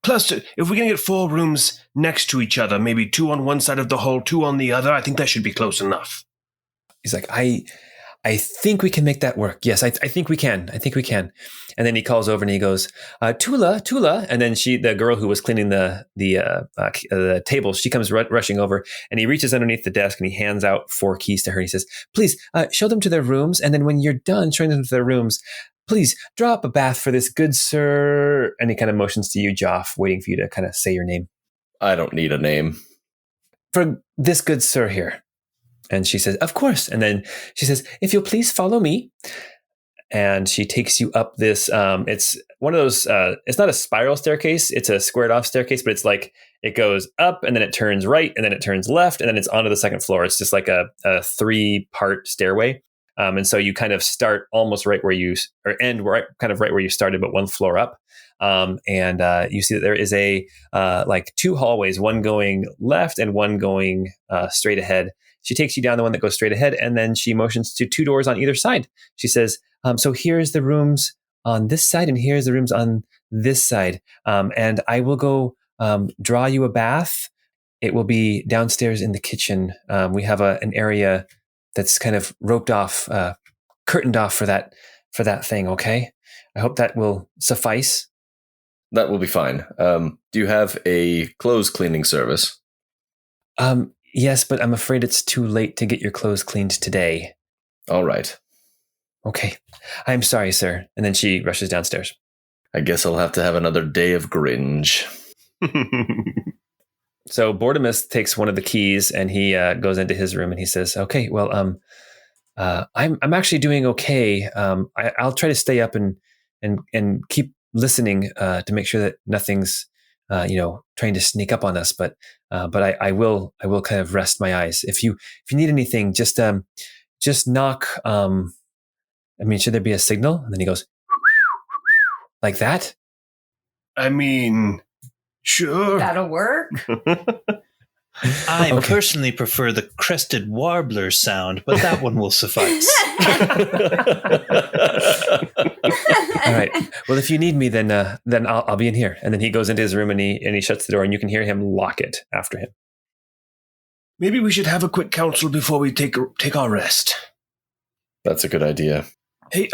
Cluster, if we're going to get 4 rooms next to each other, maybe 2 on one side of the hall, 2 on the other, I think that should be close enough. He's like, I think we can make that work. Yes, I think we can. I think we can. And then he calls over and he goes, Tula. And then the girl who was cleaning the table, she comes rushing over and he reaches underneath the desk and he hands out 4 keys to her. And he says, "Please show them to their rooms. And then when you're done showing them to their rooms, please draw up a bath for this good sir." And he kind of motions to you, Joff, waiting for you to kind of say your name. I don't need a name. "For this good sir here." And she says, "Of course." And then she says, "If you'll please follow me." And she takes you up this, it's one of those, it's not a spiral staircase. It's a squared off staircase, but it's like, it goes up and then it turns right and then it turns left and then it's onto the second floor. It's just like a 3-part stairway. And so you kind of start almost right where you, or end kind of right where you started, but 1 floor up. And you see that there is like 2 hallways, one going left and one going straight ahead. She takes you down the one that goes straight ahead, and then she motions to 2 doors on either side. She says, "So here's the rooms on this side, and here's the rooms on this side. And I will go draw you a bath. It will be downstairs in the kitchen. We have an area that's kind of roped off, curtained off for that thing. Okay, I hope that will suffice." That will be fine. Do you have a clothes cleaning service? Yes, but I'm afraid it's too late to get your clothes cleaned today. All right. Okay. I'm sorry, sir. And then she rushes downstairs. I guess I'll have to have another day of Gringe. So Bortimus takes one of the keys and he goes into his room and he says, "Okay, well, I'm actually doing okay. I'll try to stay up and keep listening to make sure that nothing's trying to sneak up on us. But I will kind of rest my eyes. If you need anything, just just knock. Should there be a signal? And then he goes, like that? I mean, sure. That'll work. I Okay. personally prefer the crested warbler sound, but that one will suffice. All right. Well, if you need me, then I'll be in here. And then he goes into his room and he shuts the door, and you can hear him lock it after him. Maybe we should have a quick council before we take our rest. That's a good idea. Hey,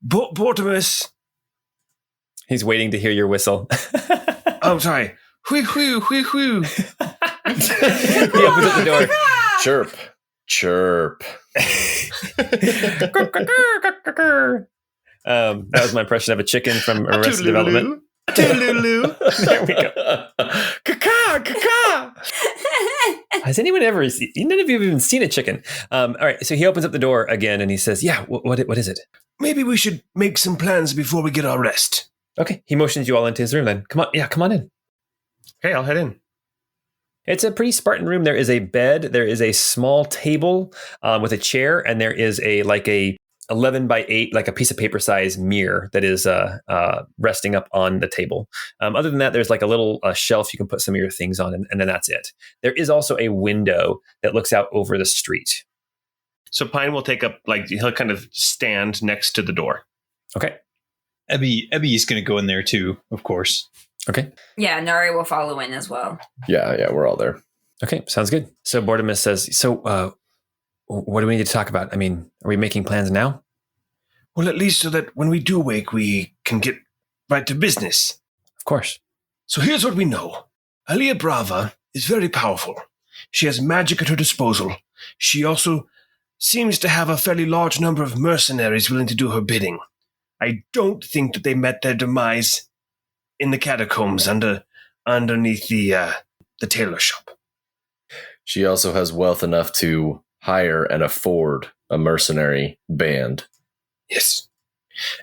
Bortimus. He's waiting to hear your whistle. Oh, sorry. Whee, whee, whee, whee. He opens up the door. Chirp. Chirp. That was my impression of a chicken from Arrested Development. Toodaloo. There we go. Caca, caca. Has anyone ever seen? None of you have even seen a chicken. All right, so he opens up the door again and he says, "Yeah, what is it?" Maybe we should make some plans before we get our rest. Okay, he motions you all into his room. Then come on in. Okay, I'll head in. It's a pretty Spartan room. There is a bed. There is a small table with a chair, and there is a 11 by 8, like a piece of paper size mirror that is resting up on the table. Other than that, there's like a little shelf you can put some of your things on, and then that's it. There is also a window that looks out over the street. So Pine will take up, he'll kind of stand next to the door. Okay. Ebby is going to go in there too, of course. Okay. Yeah, Nari will follow in as well. Yeah, we're all there. Okay, sounds good. So Bortimus says, so what do we need to talk about? I mean, are we making plans now? Well, at least so that when we do wake, we can get right to business. Of course. So here's what we know. Alia Brava is very powerful. She has magic at her disposal. She also seems to have a fairly large number of mercenaries willing to do her bidding. I don't think that they met their demise in the catacombs underneath the tailor shop. She also has wealth enough to hire and afford a mercenary band. Yes.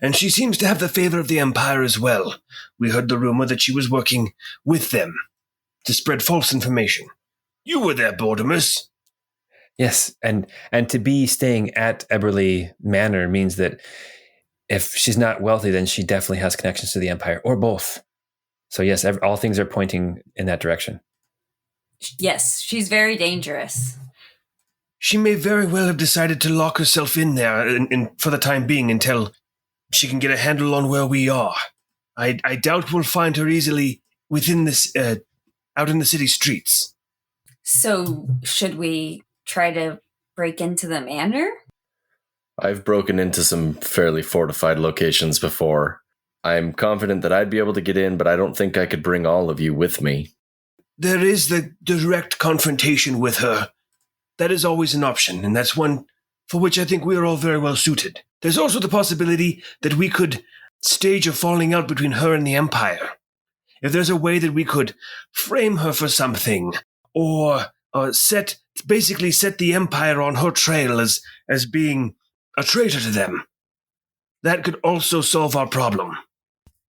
And she seems to have the favor of the Empire as well. We heard the rumor that she was working with them to spread false information. You were there, Bortimus. Yes, and to be staying at Eberly Manor means that if she's not wealthy, then she definitely has connections to the Empire, or both. So yes, all things are pointing in that direction. Yes, she's very dangerous. She may very well have decided to lock herself in there for the time being until she can get a handle on where we are. I doubt we'll find her easily within this, out in the city streets. So should we try to break into the manor? I've broken into some fairly fortified locations before. I'm confident that I'd be able to get in, but I don't think I could bring all of you with me. There is the direct confrontation with her. That is always an option, and that's one for which I think we are all very well suited. There's also the possibility that we could stage a falling out between her and the Empire. If there's a way that we could frame her for something, or set the Empire on her trail as being a traitor to them, that could also solve our problem.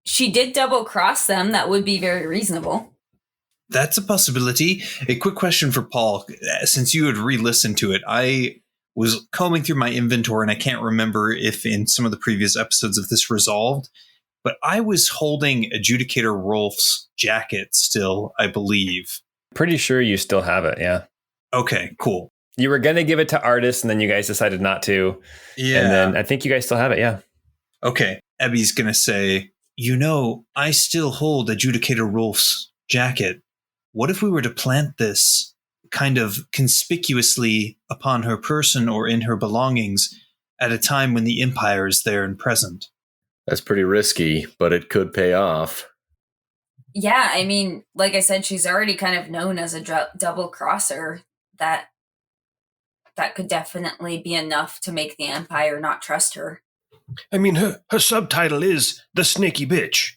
She did double cross them. That would be very reasonable. That's a possibility. A quick question for Paul. Since you had re-listened to it, I was combing through my inventory, and I can't remember if in some of the previous episodes of this resolved, but I was holding Adjudicator Rolf's jacket still, I believe. Pretty sure you still have it, yeah. Okay, cool. You were going to give it to Artis, and then you guys decided not to. Yeah. And then I think you guys still have it, yeah. Okay, Ebby's going to say, I still hold Adjudicator Rolf's jacket. What if we were to plant this kind of conspicuously upon her person or in her belongings at a time when the Empire is there and present? That's pretty risky, but it could pay off. Yeah, I mean, like I said, she's already kind of known as a double crosser. That could definitely be enough to make the Empire not trust her. I mean, her subtitle is The Snaky Bitch.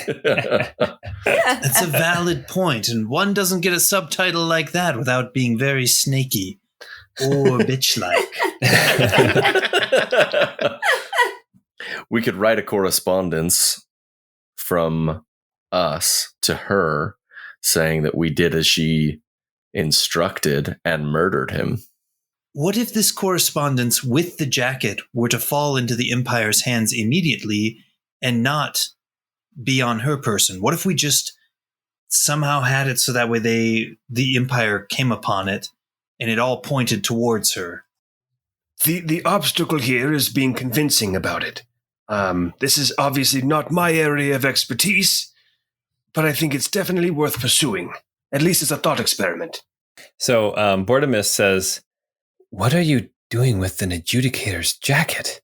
That's a valid point, and one doesn't get a subtitle like that without being very snaky or bitch-like. We could write a correspondence from us to her saying that we did as she instructed and murdered him. what if this correspondence with the jacket were to fall into the Empire's hands immediately and not be on her person? What if we just somehow had it so that way the Empire came upon it and it all pointed towards her? The obstacle here is being convincing about it. This is obviously not my area of expertise, but I think it's definitely worth pursuing, at least as a thought experiment. So Bortimus says, "What are you doing with an adjudicator's jacket?"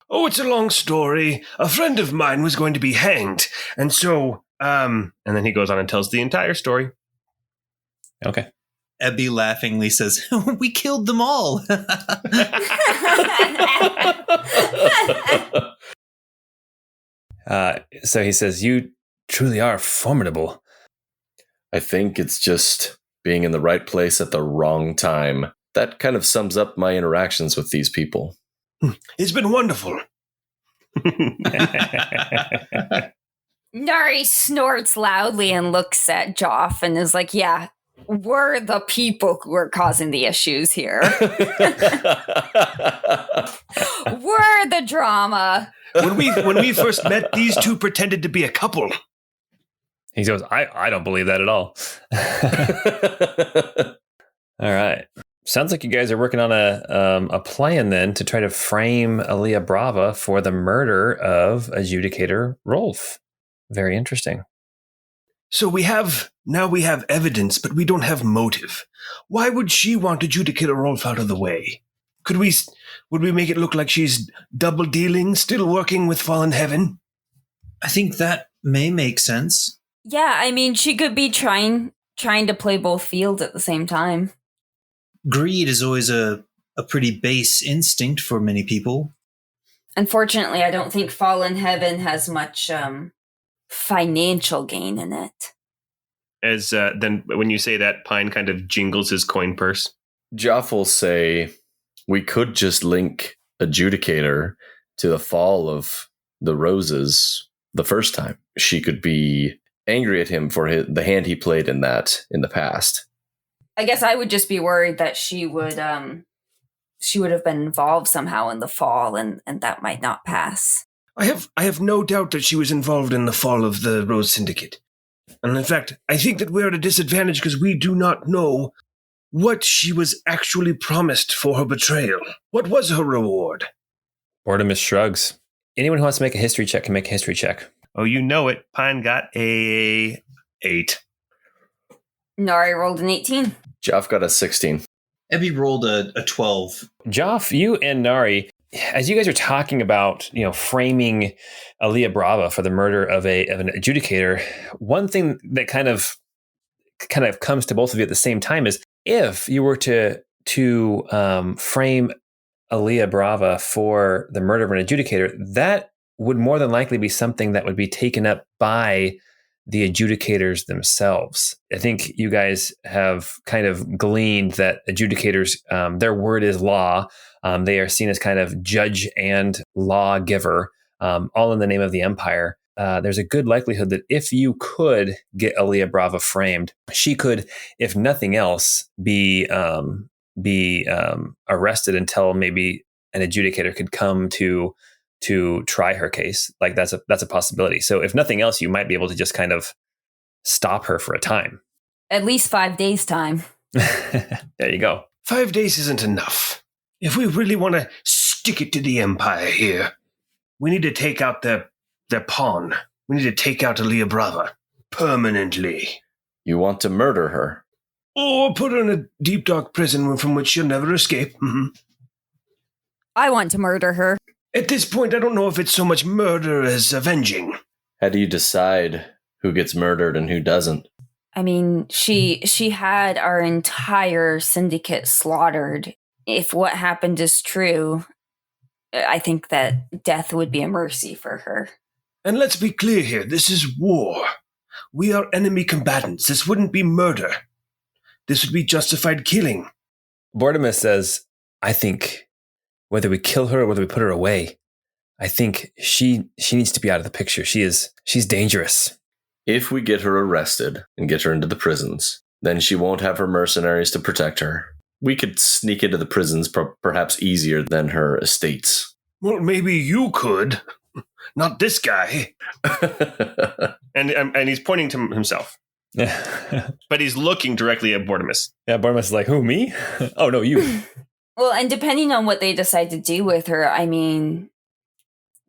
Oh, it's a long story. A friend of mine was going to be hanged, and so, And then he goes on and tells the entire story. Okay. Ebby laughingly says, "We killed them all." So he says, "You truly are formidable." I think it's just being in the right place at the wrong time. That kind of sums up my interactions with these people. it's been wonderful. Nari snorts loudly and looks at Joff and is like, yeah, we're the people who are causing the issues here. We're the drama. When we first met, these two pretended to be a couple. He goes, I don't believe that at all. All right. Sounds like you guys are working on a plan then to try to frame Aaliyah Brava for the murder of adjudicator Rolf. Very interesting. So we have evidence, but we don't have motive. Why would she want adjudicator Rolf out of the way? Would we make it look like she's double dealing, still working with Fallen Heaven? I think that may make sense. Yeah, I mean, she could be trying to play both fields at the same time. Greed is always a pretty base instinct for many people. Unfortunately, I don't think Fallen Heaven has much financial gain in it. As then when you say that, Pine kind of jingles his coin purse. Joff will say, we could just link Adjudicator to the fall of the Roses the first time. She could be angry at him for the hand he played in the past. I guess I would just be worried that she would have been involved somehow in the fall, and that might not pass. I have no doubt that she was involved in the fall of the Rose Syndicate. And in fact, I think that we're at a disadvantage because we do not know what she was actually promised for her betrayal. What was her reward? Bortimus shrugs. Anyone who wants to make a history check can make a history check. Oh, you know it. Pine got a 8. Nari rolled an 18. Joff got a 16. Ebby rolled a 12. Joff, you and Nari, as you guys are talking about, framing Aaliyah Brava for the murder of an adjudicator, one thing that kind of comes to both of you at the same time is if you were to frame Aaliyah Brava for the murder of an adjudicator, that would more than likely be something that would be taken up by the adjudicators themselves. I think you guys have kind of gleaned that adjudicators, their word is law. They are seen as kind of judge and lawgiver, all in the name of the Empire. There's a good likelihood that if you could get Aaliyah Brava framed, she could, if nothing else, be arrested until maybe an adjudicator could come to try her case. Like that's a possibility. So if nothing else, you might be able to just kind of stop her for a time. At least 5 days time. There you go. 5 days isn't enough. If we really want to stick it to the Empire here, we need to take out their pawn. We need to take out Aaliyah Brava permanently. You want to murder her? Or put her in a deep, dark prison from which she'll never escape. Mm-hmm. I want to murder her. At this point, I don't know if it's so much murder as avenging. How do you decide who gets murdered and who doesn't? I mean, she had our entire syndicate slaughtered. If what happened is true, I think that death would be a mercy for her. And let's be clear here, this is war. We are enemy combatants. This wouldn't be murder. This would be justified killing. Bortimus says, I think whether we kill her or whether we put her away, I think she needs to be out of the picture. She's dangerous. If we get her arrested and get her into the prisons, then she won't have her mercenaries to protect her. we could sneak into the prisons perhaps easier than her estates. Well, maybe you could. Not this guy. And he's pointing to himself. But he's looking directly at Bortimus. Yeah, Bortimus is like, who, me? Oh, no, you. Well, and depending on what they decide to do with her, I mean,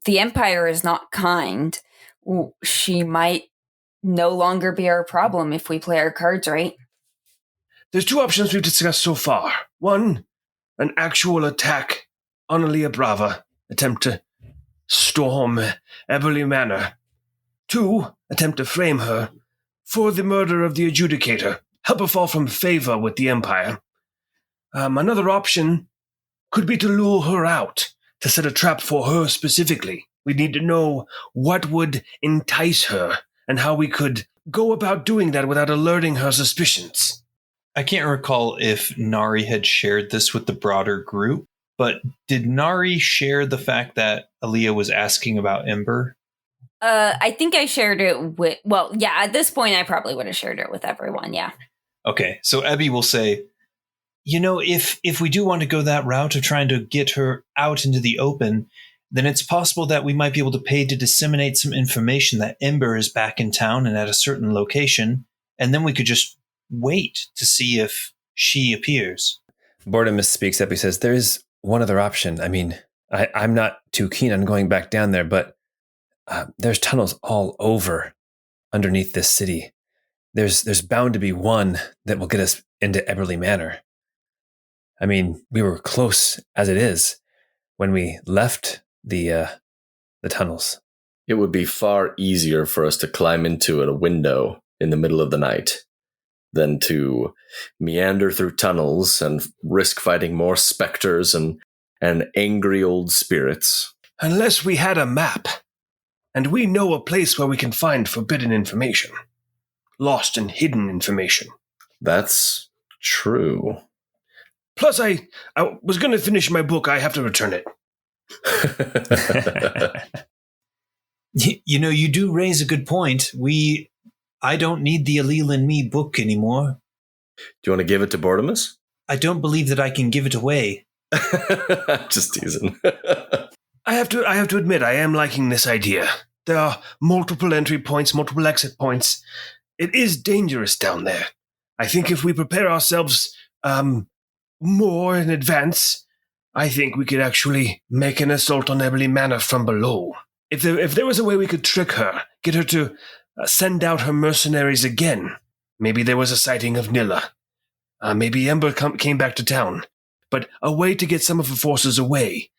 the Empire is not kind. She might no longer be our problem if we play our cards right. There's two options we've discussed so far. One, an actual attack on Alea Brava, attempt to storm Eberly Manor. Two, attempt to frame her for the murder of the adjudicator, help her fall from favor with the Empire. Another option could be to lure her out, to set a trap for her specifically. We need to know what would entice her and how we could go about doing that without alerting her suspicions. I can't recall if Nari had shared this with the broader group, but did Nari share the fact that Alea was asking about Ember? I think I shared it with, well, yeah, at this point I probably would have shared it with everyone, yeah. Okay, so Ebby will say, if we do want to go that route of trying to get her out into the open, then it's possible that we might be able to pay to disseminate some information that Ember is back in town and at a certain location, and then we could just wait to see if she appears. Bortimus speaks up. He says, there's one other option. I mean, I'm not too keen on going back down there, but there's tunnels all over underneath this city. There's bound to be one that will get us into Eberly Manor. I mean, we were close as it is when we left the tunnels. It would be far easier for us to climb into a window in the middle of the night than to meander through tunnels and risk fighting more specters and angry old spirits. Unless we had a map, and we know a place where we can find forbidden information. Lost and hidden information. That's true. Plus, I was going to finish my book. I have to return it. You do raise a good point. I don't need the Alil and Me book anymore. Do you want to give it to Bortimus? I don't believe that I can give it away. Just teasing. I have to admit, I am liking this idea. There are multiple entry points, multiple exit points. It is dangerous down there. I think if we prepare ourselves more in advance, I think we could actually make an assault on Eberly Manor from below. If there was a way we could trick her, get her to send out her mercenaries again. Maybe there was a sighting of Nilla. Maybe Ember came back to town. But a way to get some of her forces away.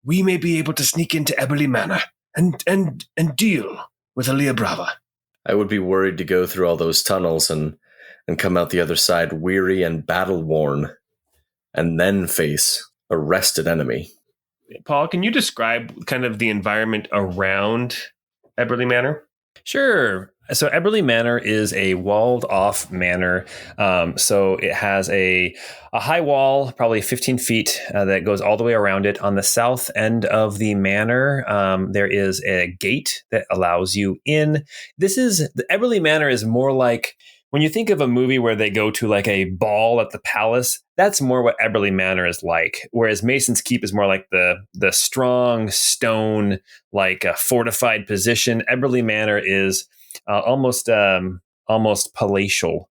We may be able to sneak into Eberly Manor and deal with Alea Brava. I would be worried to go through all those tunnels and come out the other side weary and battle-worn, and then face a rested enemy. Paul, can you describe kind of the environment around Eberly Manor? Sure. So Eberly Manor is a walled-off manor. So it has a high wall, probably 15 feet, that goes all the way around it. On the south end of the manor, there is a gate that allows you in. The Eberly Manor is more like, when you think of a movie where they go to like a ball at the palace, that's more what Eberly Manor is like. Whereas Mason's Keep is more like the strong stone, like a fortified position. Eberly Manor is almost palatial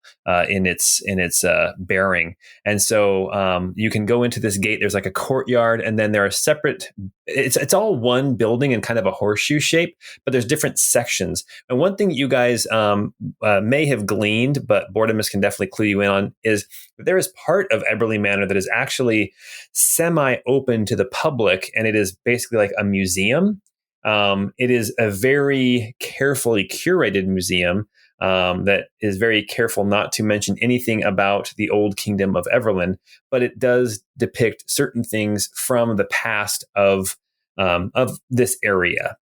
in its bearing, and so you can go into this gate. There's like a courtyard, and then there are separate. It's all one building in kind of a horseshoe shape, but there's different sections. And one thing that you guys may have gleaned, but Bortimus can definitely clue you in on, is there is part of Eberly Manor that is actually semi-open to the public, and it is basically like a museum. It is a very carefully curated museum that is very careful not to mention anything about the old kingdom of Everland, but it does depict certain things from the past of this area.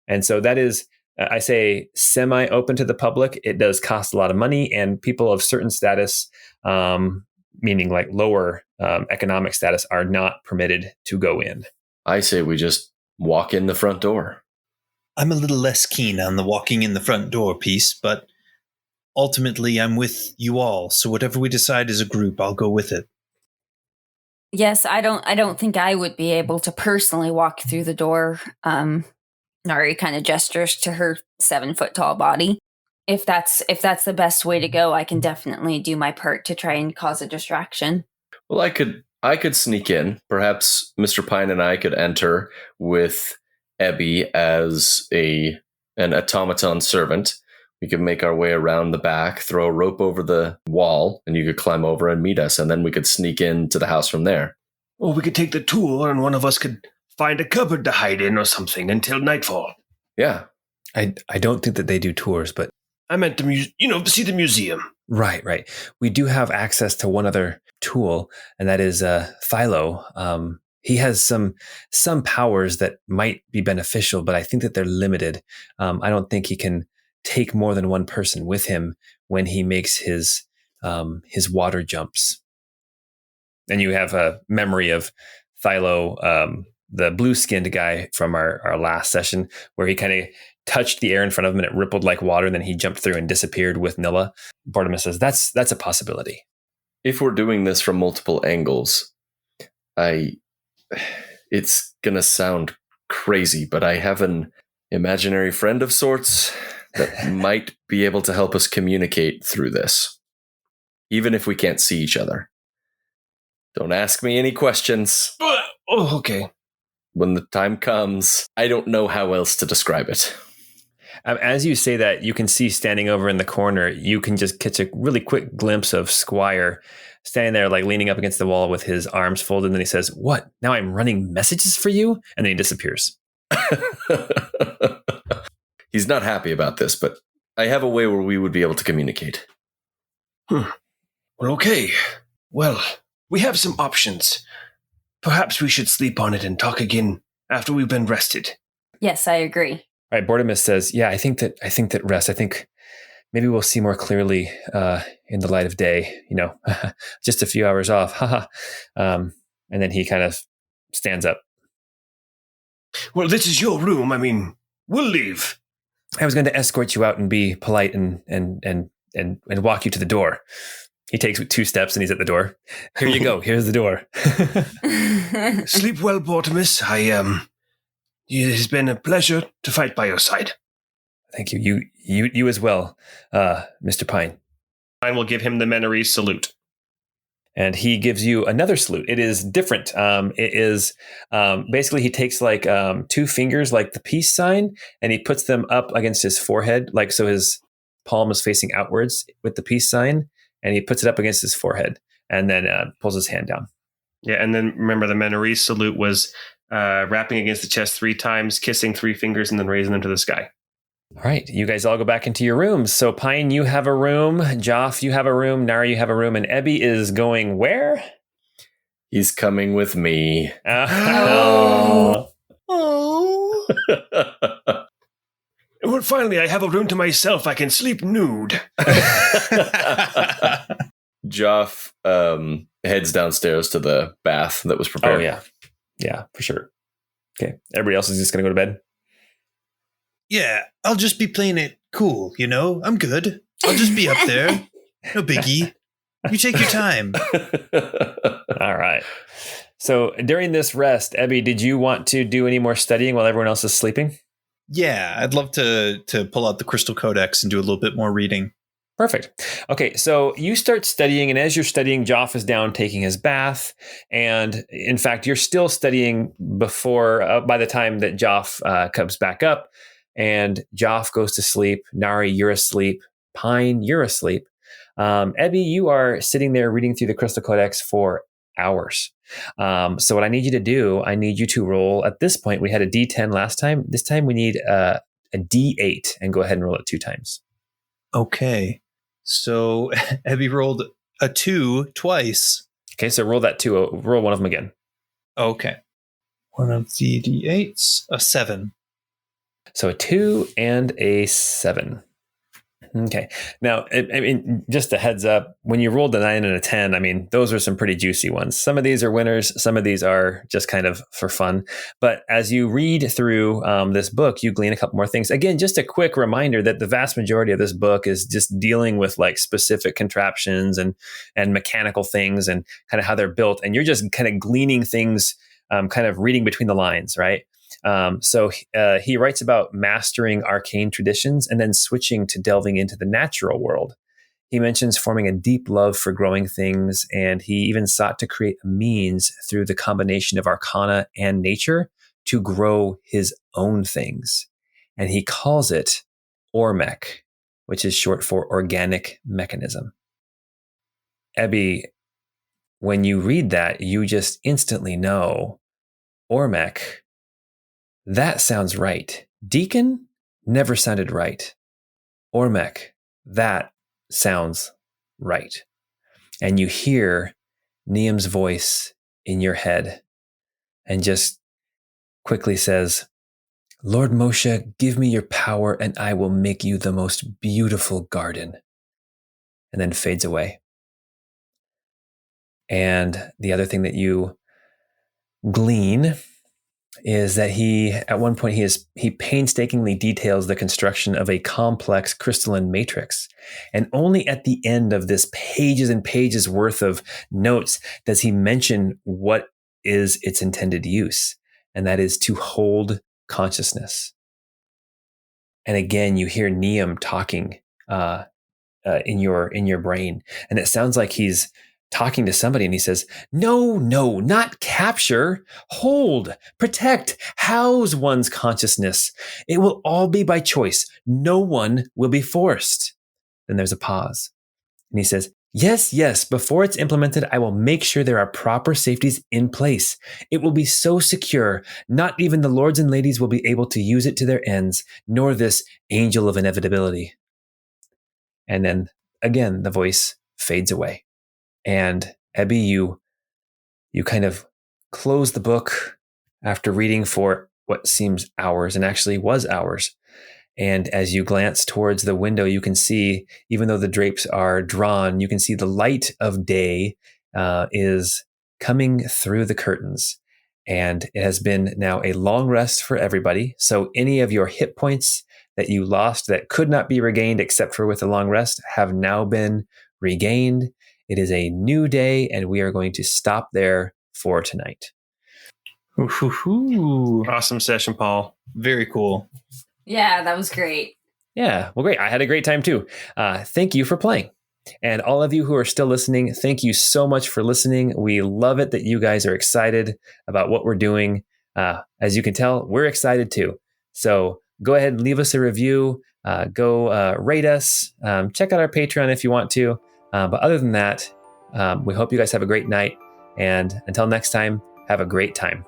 And so that is, I say, semi-open to the public. It does cost a lot of money, and people of certain status, meaning like lower economic status, are not permitted to go in. I say we just walk in the front door. I'm a little less keen on the walking in the front door piece, but ultimately I'm with you all, so whatever we decide as a group, I'll go with it. Yes, I don't think I would be able to personally walk through the door. Nari kind of gestures to her 7-foot tall body. If that's the best way to go, I can definitely do my part to try and cause a distraction. Well, I could sneak in. Perhaps Mr. Pine and I could enter with Ebby as an automaton servant. We could make our way around the back, throw a rope over the wall, and you could climb over and meet us, and then we could sneak into the house from there. Or we could take the tour and one of us could find a cupboard to hide in or something until nightfall. Yeah. I don't think that they do tours, but I meant to see the museum. right. We do have access to one other tool, and that is Philo. He has some powers that might be beneficial, but I think that they're limited. I don't think he can take more than one person with him when he makes his water jumps. And you have a memory of Philo, the blue-skinned guy from our last session, where he kind of touched the air in front of him and it rippled like water, and then he jumped through and disappeared with Nilla. Bortimus says that's a possibility. If we're doing this from multiple angles, it's gonna sound crazy, but I have an imaginary friend of sorts that might be able to help us communicate through this, even if we can't see each other. Don't ask me any questions. Oh, okay. When the time comes, I don't know how else to describe it. As you say that, you can see standing over in the corner, you can just catch a really quick glimpse of Squire standing there, like leaning up against the wall with his arms folded. And then he says, "What? Now I'm running messages for you?" And then he disappears. He's not happy about this, but I have a way where we would be able to communicate. Well, okay. Well, we have some options. Perhaps we should sleep on it and talk again after we've been rested. Yes, I agree. Right. Bortimus says, "Yeah, I think that rest. I think maybe we'll see more clearly in the light of day. Just a few hours off. Haha." And then he kind of stands up. Well, this is your room. I mean, we'll leave. I was going to escort you out and be polite and walk you to the door. He takes 2 steps and he's at the door. Here you go. Here's the door. Sleep well, Bortimus. It has been a pleasure to fight by your side. Thank you. You as well, Mr. Pine. Pine will give him the Menarese salute. And he gives you another salute. It is different. It is basically he takes like 2 fingers, like the peace sign, and he puts them up against his forehead, like so his palm is facing outwards with the peace sign, and he puts it up against his forehead, and then pulls his hand down. Yeah, and then remember the Menarese salute was rapping against the chest 3 times, kissing 3 fingers, and then raising them to the sky. All right, you guys all go back into your rooms. So Pine, you have a room. Joff, you have a room. Nari, you have a room. And Ebby is going where? He's coming with me. Oh. Well, finally, I have a room to myself. I can sleep nude. Joff heads downstairs to the bath that was prepared. Oh, yeah. Yeah, for sure. Okay. Everybody else is just going to go to bed? Yeah, I'll just be playing it cool, I'm good. I'll just be up there. No biggie. You take your time. All right. So during this rest, Ebby, did you want to do any more studying while everyone else is sleeping? Yeah, I'd love to pull out the Crystal Codex and do a little bit more reading. Perfect. Okay, so you start studying, and as you're studying, Joff is down taking his bath. And in fact, you're still studying before, by the time that Joff comes back up, and Joff goes to sleep. Nari, you're asleep. Pine, you're asleep. Ebby, you are sitting there reading through the Crystal Codex for hours. So what I need you to do, I need you to roll. At this point, we had a D10 last time. This time we need a D8, and go ahead and roll it 2 times. Okay. So Ebby rolled a 2 twice. Okay, so roll that 2. Roll one of them again. Okay. One of the D8s, a 7. So a 2 and a 7. Okay. Now, I mean, just a heads up, when you rolled a 9 and a 10, I mean, those are some pretty juicy ones. Some of these are winners. Some of these are just kind of for fun. But as you read through this book, you glean a couple more things. Again, just a quick reminder that the vast majority of this book is just dealing with like specific contraptions and mechanical things and kind of how they're built. And you're just kind of gleaning things, kind of reading between the lines, right? So he writes about mastering arcane traditions and then switching to delving into the natural world. He mentions forming a deep love for growing things, and he even sought to create a means through the combination of arcana and nature to grow his own things. And he calls it Ormech, which is short for organic mechanism. Ebby, when you read that, you just instantly know Ormech. That sounds right. Deacon never sounded right. Ormech, that sounds right. And you hear Niam's voice in your head and just quickly says, Lord Moshe, give me your power and I will make you the most beautiful garden. And then fades away. And the other thing that you glean is that at one point he painstakingly details the construction of a complex crystalline matrix. And only at the end of this pages and pages worth of notes does he mention what is its intended use. And that is to hold consciousness. And again, you hear Niam talking in your brain. And it sounds like he's talking to somebody and he says, no, not capture, hold, protect, house one's consciousness. It will all be by choice. No one will be forced. Then there's a pause. And he says, yes, before it's implemented, I will make sure there are proper safeties in place. It will be so secure, not even the lords and ladies will be able to use it to their ends, nor this angel of inevitability. And then again, the voice fades away. And Ebby, you kind of close the book after reading for what seems hours and actually was hours. And as you glance towards the window, you can see, even though the drapes are drawn, you can see the light of day is coming through the curtains. And it has been now a long rest for everybody. So any of your hit points that you lost that could not be regained except for with a long rest have now been regained. It is a new day, and we are going to stop there for tonight. Ooh. Awesome session, Paul. Very cool. Yeah, that was great. Yeah, well, great. I had a great time too. Thank you for playing. And all of you who are still listening, thank you so much for listening. We love it that you guys are excited about what we're doing. As you can tell, we're excited too. So go ahead and leave us a review. Go rate us. Check out our Patreon if you want to. But other than that, we hope you guys have a great night. And until next time, have a great time.